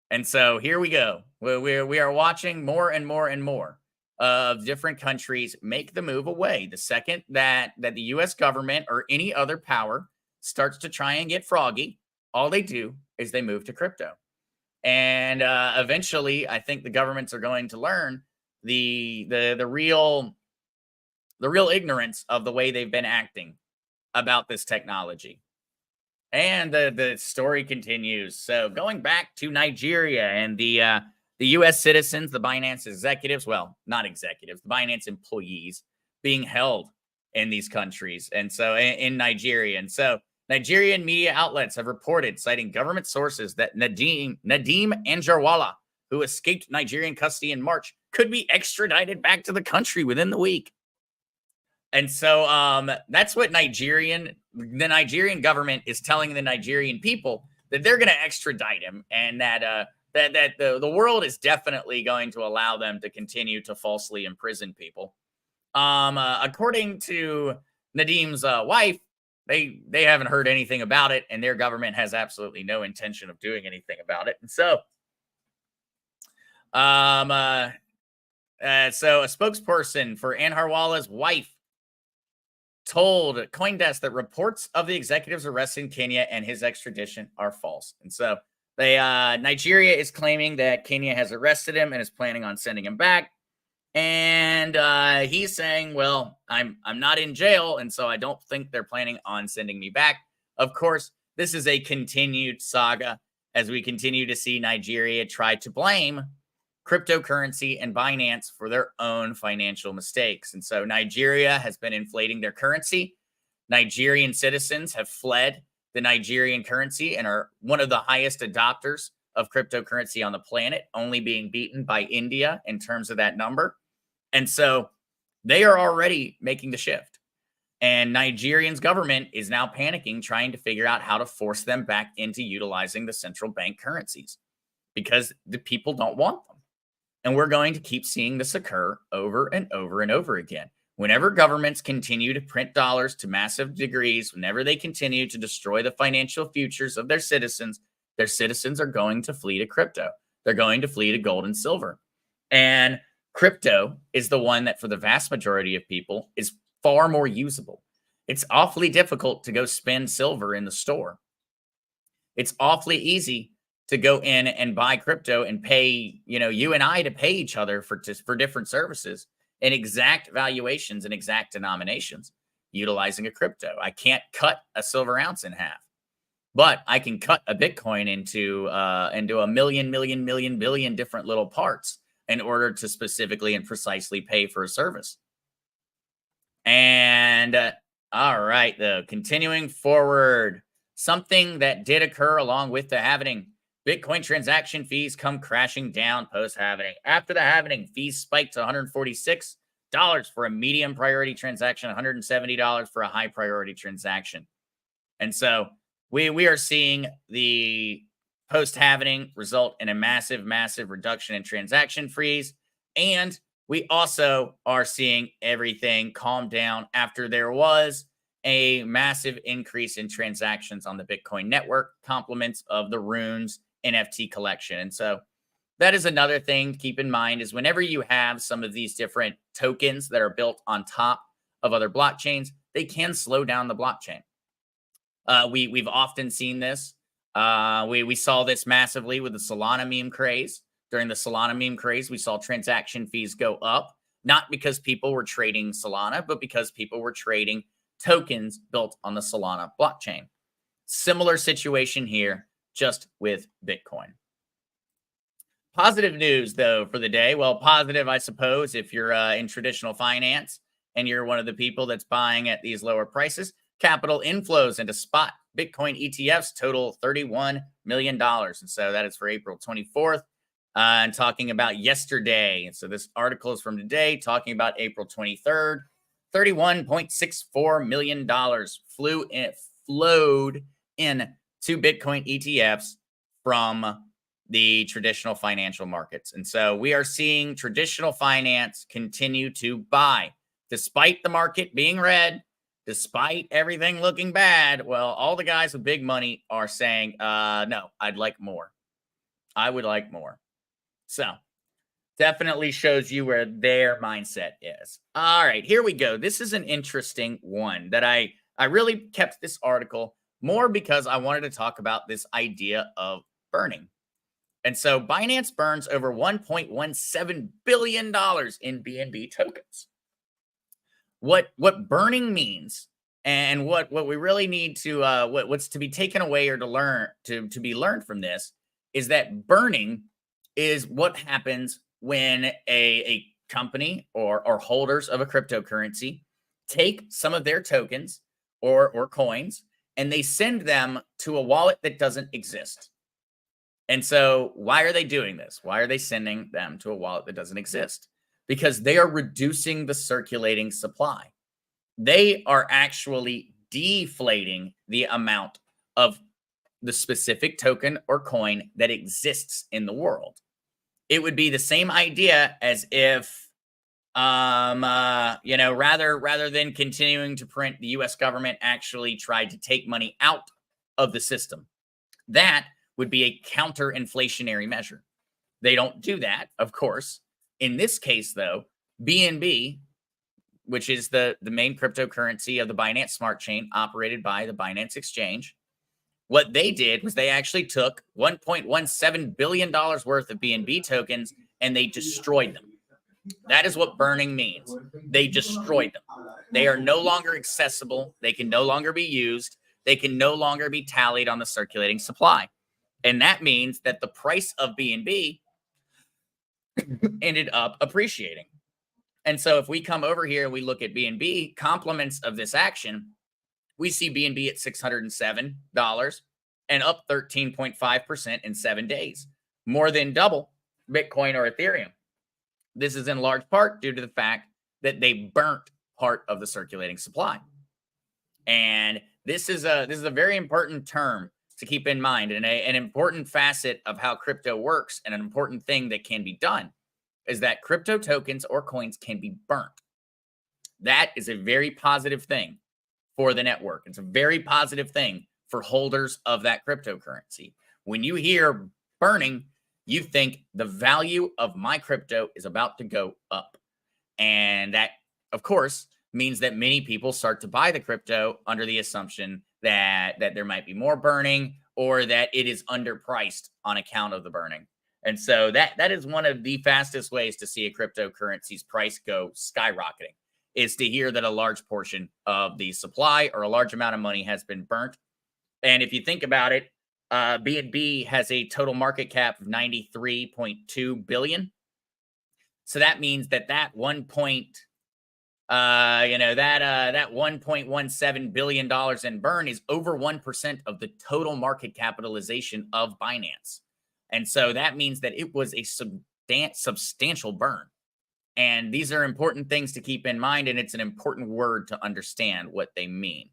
And so here we go. We are watching more and more and more of different countries make the move away. The second that the U.S. government or any other power starts to try and get froggy, all they do is they move to crypto. And eventually, I think the governments are going to learn the real ignorance of the way they've been acting about this technology. And the story continues. So going back to Nigeria and the the U.S. citizens, the Binance executives, well, not executives, the Binance employees being held in these countries. And so in Nigeria. And so Nigerian media outlets have reported, citing government sources, that Nadeem Anjarwalla, who escaped Nigerian custody in March, could be extradited back to the country within the week. And so that's what the Nigerian government is telling the Nigerian people, that they're going to extradite him, and that the world is definitely going to allow them to continue to falsely imprison people. According to Nadeem's wife, they haven't heard anything about it, and their government has absolutely no intention of doing anything about it. And so, so a spokesperson for Anjarwalla's wife told CoinDesk that reports of the executive's arrest in Kenya and his extradition are false. And so Nigeria is claiming that Kenya has arrested him and is planning on sending him back. And he's saying, well, I'm not in jail, and so I don't think they're planning on sending me back. Of course, this is a continued saga as we continue to see Nigeria try to blame cryptocurrency and Binance for their own financial mistakes. And so Nigeria has been inflating their currency. Nigerian citizens have fled the Nigerian currency and are one of the highest adopters of cryptocurrency on the planet, only being beaten by India in terms of that number. And so they are already making the shift. And Nigerian's government is now panicking, trying to figure out how to force them back into utilizing the central bank currencies, because the people don't want them. And we're going to keep seeing this occur over and over and over again. Whenever governments continue to print dollars to massive degrees, whenever they continue to destroy the financial futures of their citizens are going to flee to crypto. They're going to flee to gold and silver. And crypto is the one that, for the vast majority of people, is far more usable. It's awfully difficult to go spend silver in the store. It's awfully easy to go in and buy crypto and pay, you and I to pay each other for different services in exact valuations and exact denominations utilizing a crypto. I can't cut a silver ounce in half, but I can cut a Bitcoin into a million billion different little parts in order to specifically and precisely pay for a service. And all right, though, continuing forward, something that did occur along with the halving. Bitcoin transaction fees come crashing down post-halving. After the halving, fees spiked to $146 for a medium priority transaction, $170 for a high priority transaction. And so we are seeing the post-halving result in a massive reduction in transaction fees. And we also are seeing everything calm down after there was a massive increase in transactions on the Bitcoin network, compliments of the Runes NFT collection. And so that is another thing to keep in mind, is whenever you have some of these different tokens that are built on top of other blockchains, they can slow down the blockchain. We've often seen this. We saw this massively with the Solana meme craze. During the Solana meme craze, we saw transaction fees go up, not because people were trading Solana, but because people were trading tokens built on the Solana blockchain. Similar situation here, just with Bitcoin. Positive news, though, for the day. Well, positive, I suppose, if you're in traditional finance and you're one of the people that's buying at these lower prices. Capital inflows into spot Bitcoin ETFs total $31 million. And so that is for April 24th. And talking about yesterday. And so this article is from today, talking about April 23rd. $31.64 million flowed in to Bitcoin ETFs from the traditional financial markets. And so we are seeing traditional finance continue to buy, despite the market being red, despite everything looking bad. Well, all the guys with big money are saying, no, I'd like more. I would like more. So definitely shows you where their mindset is. All right, here we go. This is an interesting one that I really kept this article more because I wanted to talk about this idea of burning. And so Binance burns over $1.17 billion in BNB tokens. What burning means, and what we really need to what's to be taken away or to learn to be learned from this, is that burning is what happens when a company or holders of a cryptocurrency take some of their tokens or coins and they send them to a wallet that doesn't exist. And so, why are they doing this? Why are they sending them to a wallet that doesn't exist? Because they are reducing the circulating supply. They are actually deflating the amount of the specific token or coin that exists in the world. It would be the same idea as if, rather than continuing to print, the U.S. government actually tried to take money out of the system. That would be a counter-inflationary measure. They don't do that, of course. In this case, though, BNB, which is the main cryptocurrency of the Binance Smart Chain operated by the Binance Exchange, what they did was they actually took $1.17 billion worth of BNB tokens and they destroyed them. That is what burning means. They destroyed them. They are no longer accessible. They can no longer be used. They can no longer be tallied on the circulating supply. And that means that the price of BNB ended up appreciating. And so if we come over here and we look at BNB, complements of this action, we see BNB at $607 and up 13.5% in 7 days, more than double Bitcoin or Ethereum. This is in large part due to the fact that they burnt part of the circulating supply. And this is a very important term to keep in mind, and an important facet of how crypto works, and an important thing that can be done is that crypto tokens or coins can be burnt. That is a very positive thing for the network. It's a very positive thing for holders of that cryptocurrency. When you hear burning, you think the value of my crypto is about to go up. And that, of course, means that many people start to buy the crypto under the assumption that there might be more burning or that it is underpriced on account of the burning. And so that is one of the fastest ways to see a cryptocurrency's price go skyrocketing, is to hear that a large portion of the supply or a large amount of money has been burnt. And if you think about it, BNB has a total market cap of $93.2 billion. So that means that $1.17 billion in burn is over 1% of the total market capitalization of Binance. And so that means that it was a substantial burn. And these are important things to keep in mind, and it's an important word to understand what they mean.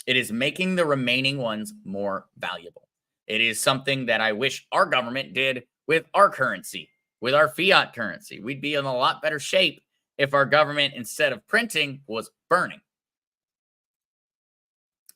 It is making the remaining ones more valuable. It is something that I wish our government did with our currency, with our fiat currency. We'd be in a lot better shape if our government, instead of printing, was burning.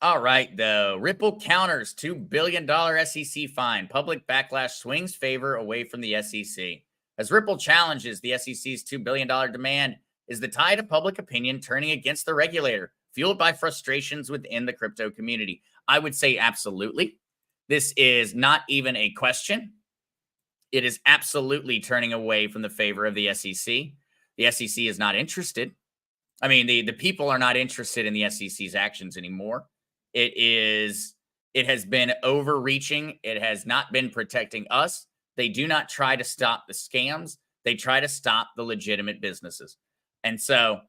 All right, though. Ripple counters $2 billion SEC fine. Public backlash swings favor away from the SEC. As Ripple challenges the SEC's $2 billion demand, is the tide of public opinion turning against the regulator, fueled by frustrations within the crypto community? I would say absolutely. This is not even a question. It is absolutely turning away from the favor of the SEC. The SEC is not interested. I mean, the people are not interested in the SEC's actions anymore. It has been overreaching. It has not been protecting us. They do not try to stop the scams. They try to stop the legitimate businesses. And so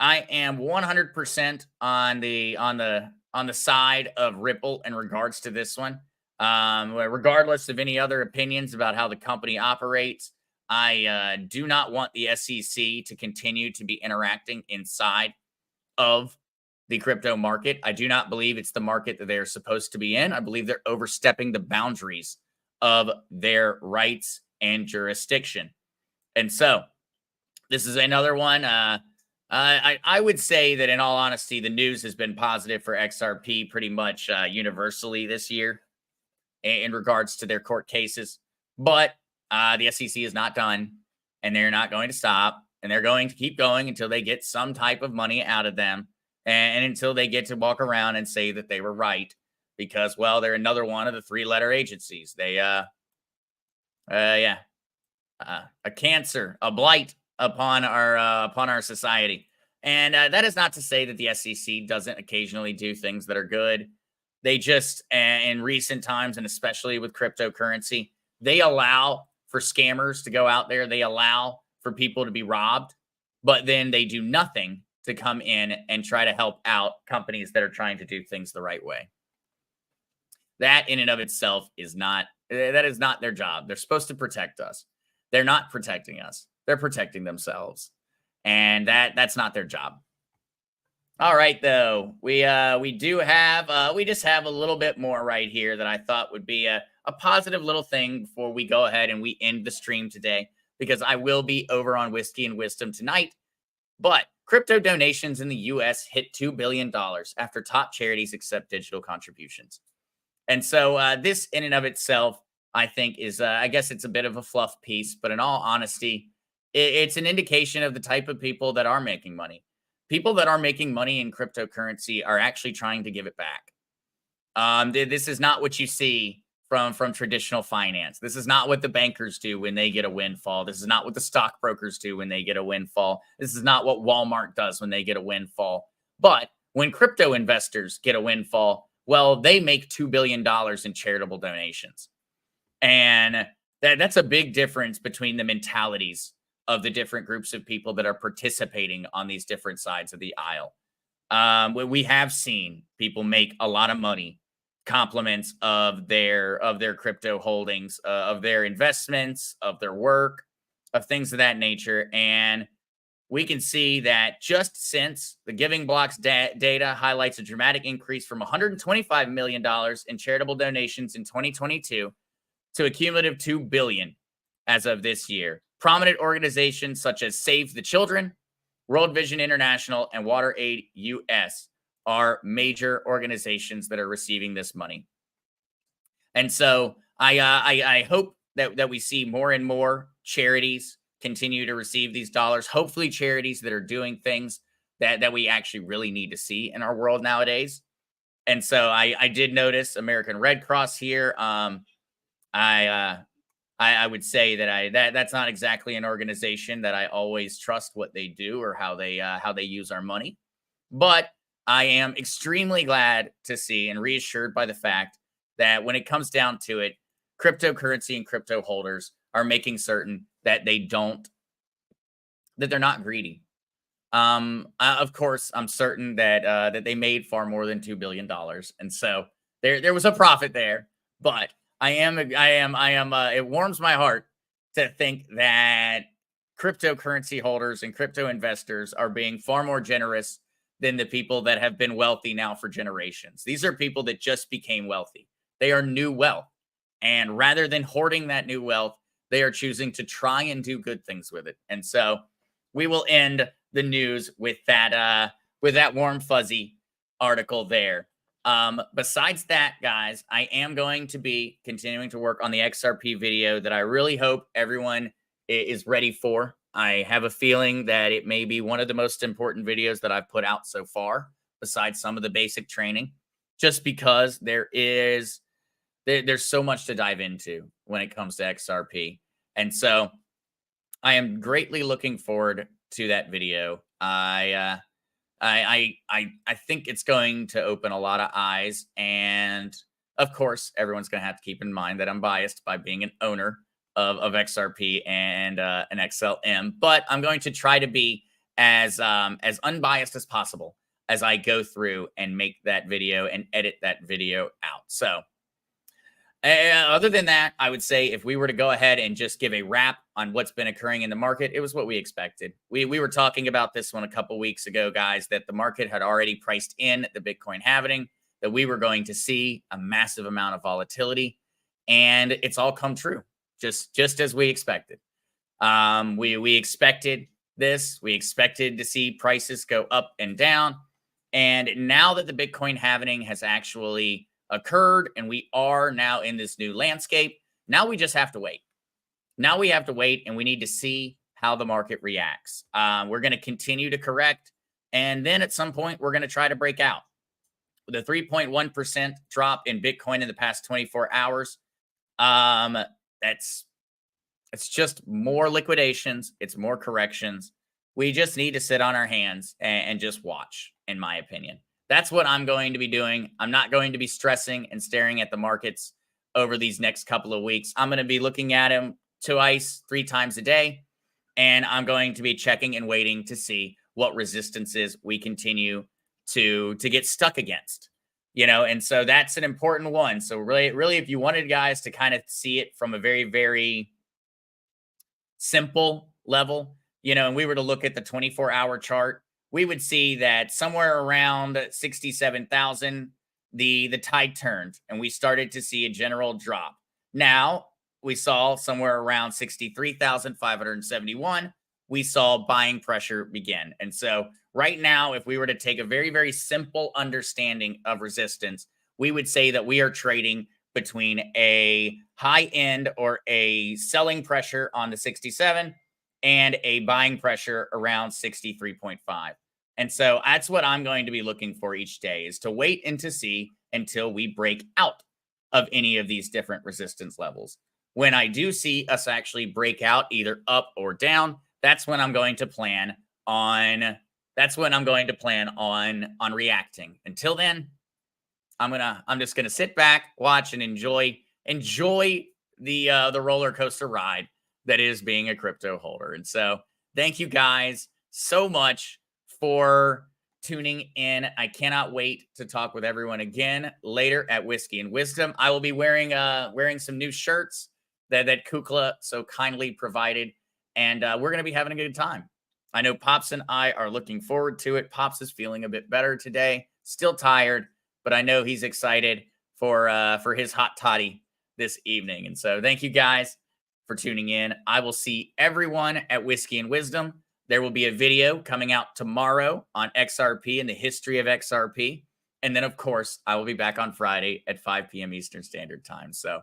I am 100% on the side of Ripple in regards to this one. Regardless of any other opinions about how the company operates, I do not want the SEC to continue to be interacting inside of the crypto market. I do not believe it's the market that they're supposed to be in. I believe they're overstepping the boundaries of their rights and jurisdiction. And so this is another one. I would say that, in all honesty, the news has been positive for XRP pretty much universally this year in regards to their court cases. But the SEC is not done, and they're not going to stop, and they're going to keep going until they get some type of money out of them, and until they get to walk around and say that they were right, because, well, they're another one of the three-letter agencies. They, a cancer, a blight upon our society. And that is not to say that the SEC doesn't occasionally do things that are good. They just, in recent times, and especially with cryptocurrency, they allow for scammers to go out there. They allow for people to be robbed, but then they do nothing to come in and try to help out companies that are trying to do things the right way. That in and of itself is not, that is not their job. They're supposed to protect us. They're not protecting us. They're protecting themselves. And that's not their job. All right, though. We do have, we just have a little bit more right here that I thought would be a positive little thing before we go ahead and we end the stream today, because I will be over on Whiskey and Wisdom tonight. But crypto donations in the US hit $2 billion after top charities accept digital contributions. And so this in and of itself, I think is, I guess it's a bit of a fluff piece, but in all honesty, it's an indication of the type of people that are making money. People that are making money in cryptocurrency are actually trying to give it back. This is not what you see from traditional finance. This is not what the bankers do when they get a windfall. This is not what the stockbrokers do when they get a windfall. This is not what Walmart does when they get a windfall. But when crypto investors get a windfall, well, they make $2 billion in charitable donations. And that's a big difference between the mentalities of the different groups of people that are participating on these different sides of the aisle. We have seen people make a lot of money, compliments of their crypto holdings, of their investments, of their work, of things of that nature. And we can see that just since the Giving Blocks data highlights a dramatic increase from $125 million in charitable donations in 2022 to a cumulative $2 billion as of this year. Prominent organizations such as Save the Children, World Vision International, and WaterAid US are major organizations that are receiving this money. And so I hope that we see more and more charities continue to receive these dollars. Hopefully charities that are doing things that we actually really need to see in our world nowadays. And so I did notice American Red Cross here. I would say that that's not exactly an organization that I always trust what they do or how they use our money. But I am extremely glad to see and reassured by the fact that when it comes down to it, cryptocurrency and crypto holders are making certain that they're not greedy. Of course, I'm certain that they made far more than $2 billion, and so there was a profit there. But it warms my heart to think that cryptocurrency holders and crypto investors are being far more generous than the people that have been wealthy now for generations. These are people that just became wealthy. They are new wealth. And rather than hoarding that new wealth, they are choosing to try and do good things with it. And so we will end the news with that warm fuzzy article there. Besides that, guys, I am going to be continuing to work on the XRP video that I really hope everyone is ready for. I have a feeling that it may be one of the most important videos that I've put out so far, besides some of the basic training, just because there's so much to dive into when it comes to XRP. And so I am greatly looking forward to that video. I think it's going to open a lot of eyes. And of course, everyone's going to have to keep in mind that I'm biased by being an owner of XRP and an XLM, but I'm going to try to be as unbiased as possible as I go through and make that video and edit that video out. So other than that, I would say if we were to go ahead and just give a wrap on what's been occurring in the market, it was what we expected. We were talking about this one a couple weeks ago, guys, that the market had already priced in the Bitcoin halving, that we were going to see a massive amount of volatility, and it's all come true, just as we expected. We expected this. We expected to see prices go up and down, and now that the Bitcoin halving has actually occurred and we are now in this new landscape, now we just have to wait. Now we have to wait, and we need to see how the market reacts. We're going to continue to correct, and then at some point we're going to try to break out. With a 3.1% drop in Bitcoin in the past 24 hours, it's just more liquidations. It's more corrections. We just need to sit on our hands and just watch, in my opinion. That's what I'm going to be doing. I'm not going to be stressing and staring at the markets over these next couple of weeks. I'm going to be looking at them twice, 3 times a day. And I'm going to be checking and waiting to see what resistances we continue to get stuck against. And so that's an important one. So really, if you wanted guys to kind of see it from a very, very simple level, and we were to look at the 24-hour chart, we would see that somewhere around 67,000, the tide turned and we started to see a general drop. Now we saw somewhere around 63,571, we saw buying pressure begin. And so right now, if we were to take a very, very simple understanding of resistance, we would say that we are trading between a high end or a selling pressure on the 67 and a buying pressure around 63.5. And so that's what I'm going to be looking for each day, is to wait and to see until we break out of any of these different resistance levels. When I do see us actually break out either up or down, that's when I'm going to plan on reacting. Until then, I'm just gonna sit back, watch, and enjoy the roller coaster ride that is being a crypto holder. And so thank you guys so much for tuning in. I cannot wait to talk with everyone again later at Whiskey and Wisdom. I will be wearing some new shirts that Kukla so kindly provided, and we're gonna be having a good time. I know Pops and I are looking forward to it. Pops is feeling a bit better today, still tired, but I know he's excited for his hot toddy this evening. And so thank you guys for tuning in. I will see everyone at Whiskey and Wisdom. There will be a video coming out tomorrow on XRP and the history of XRP. And then, of course, I will be back on Friday at 5 p.m. Eastern Standard Time. So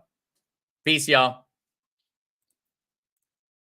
peace, y'all.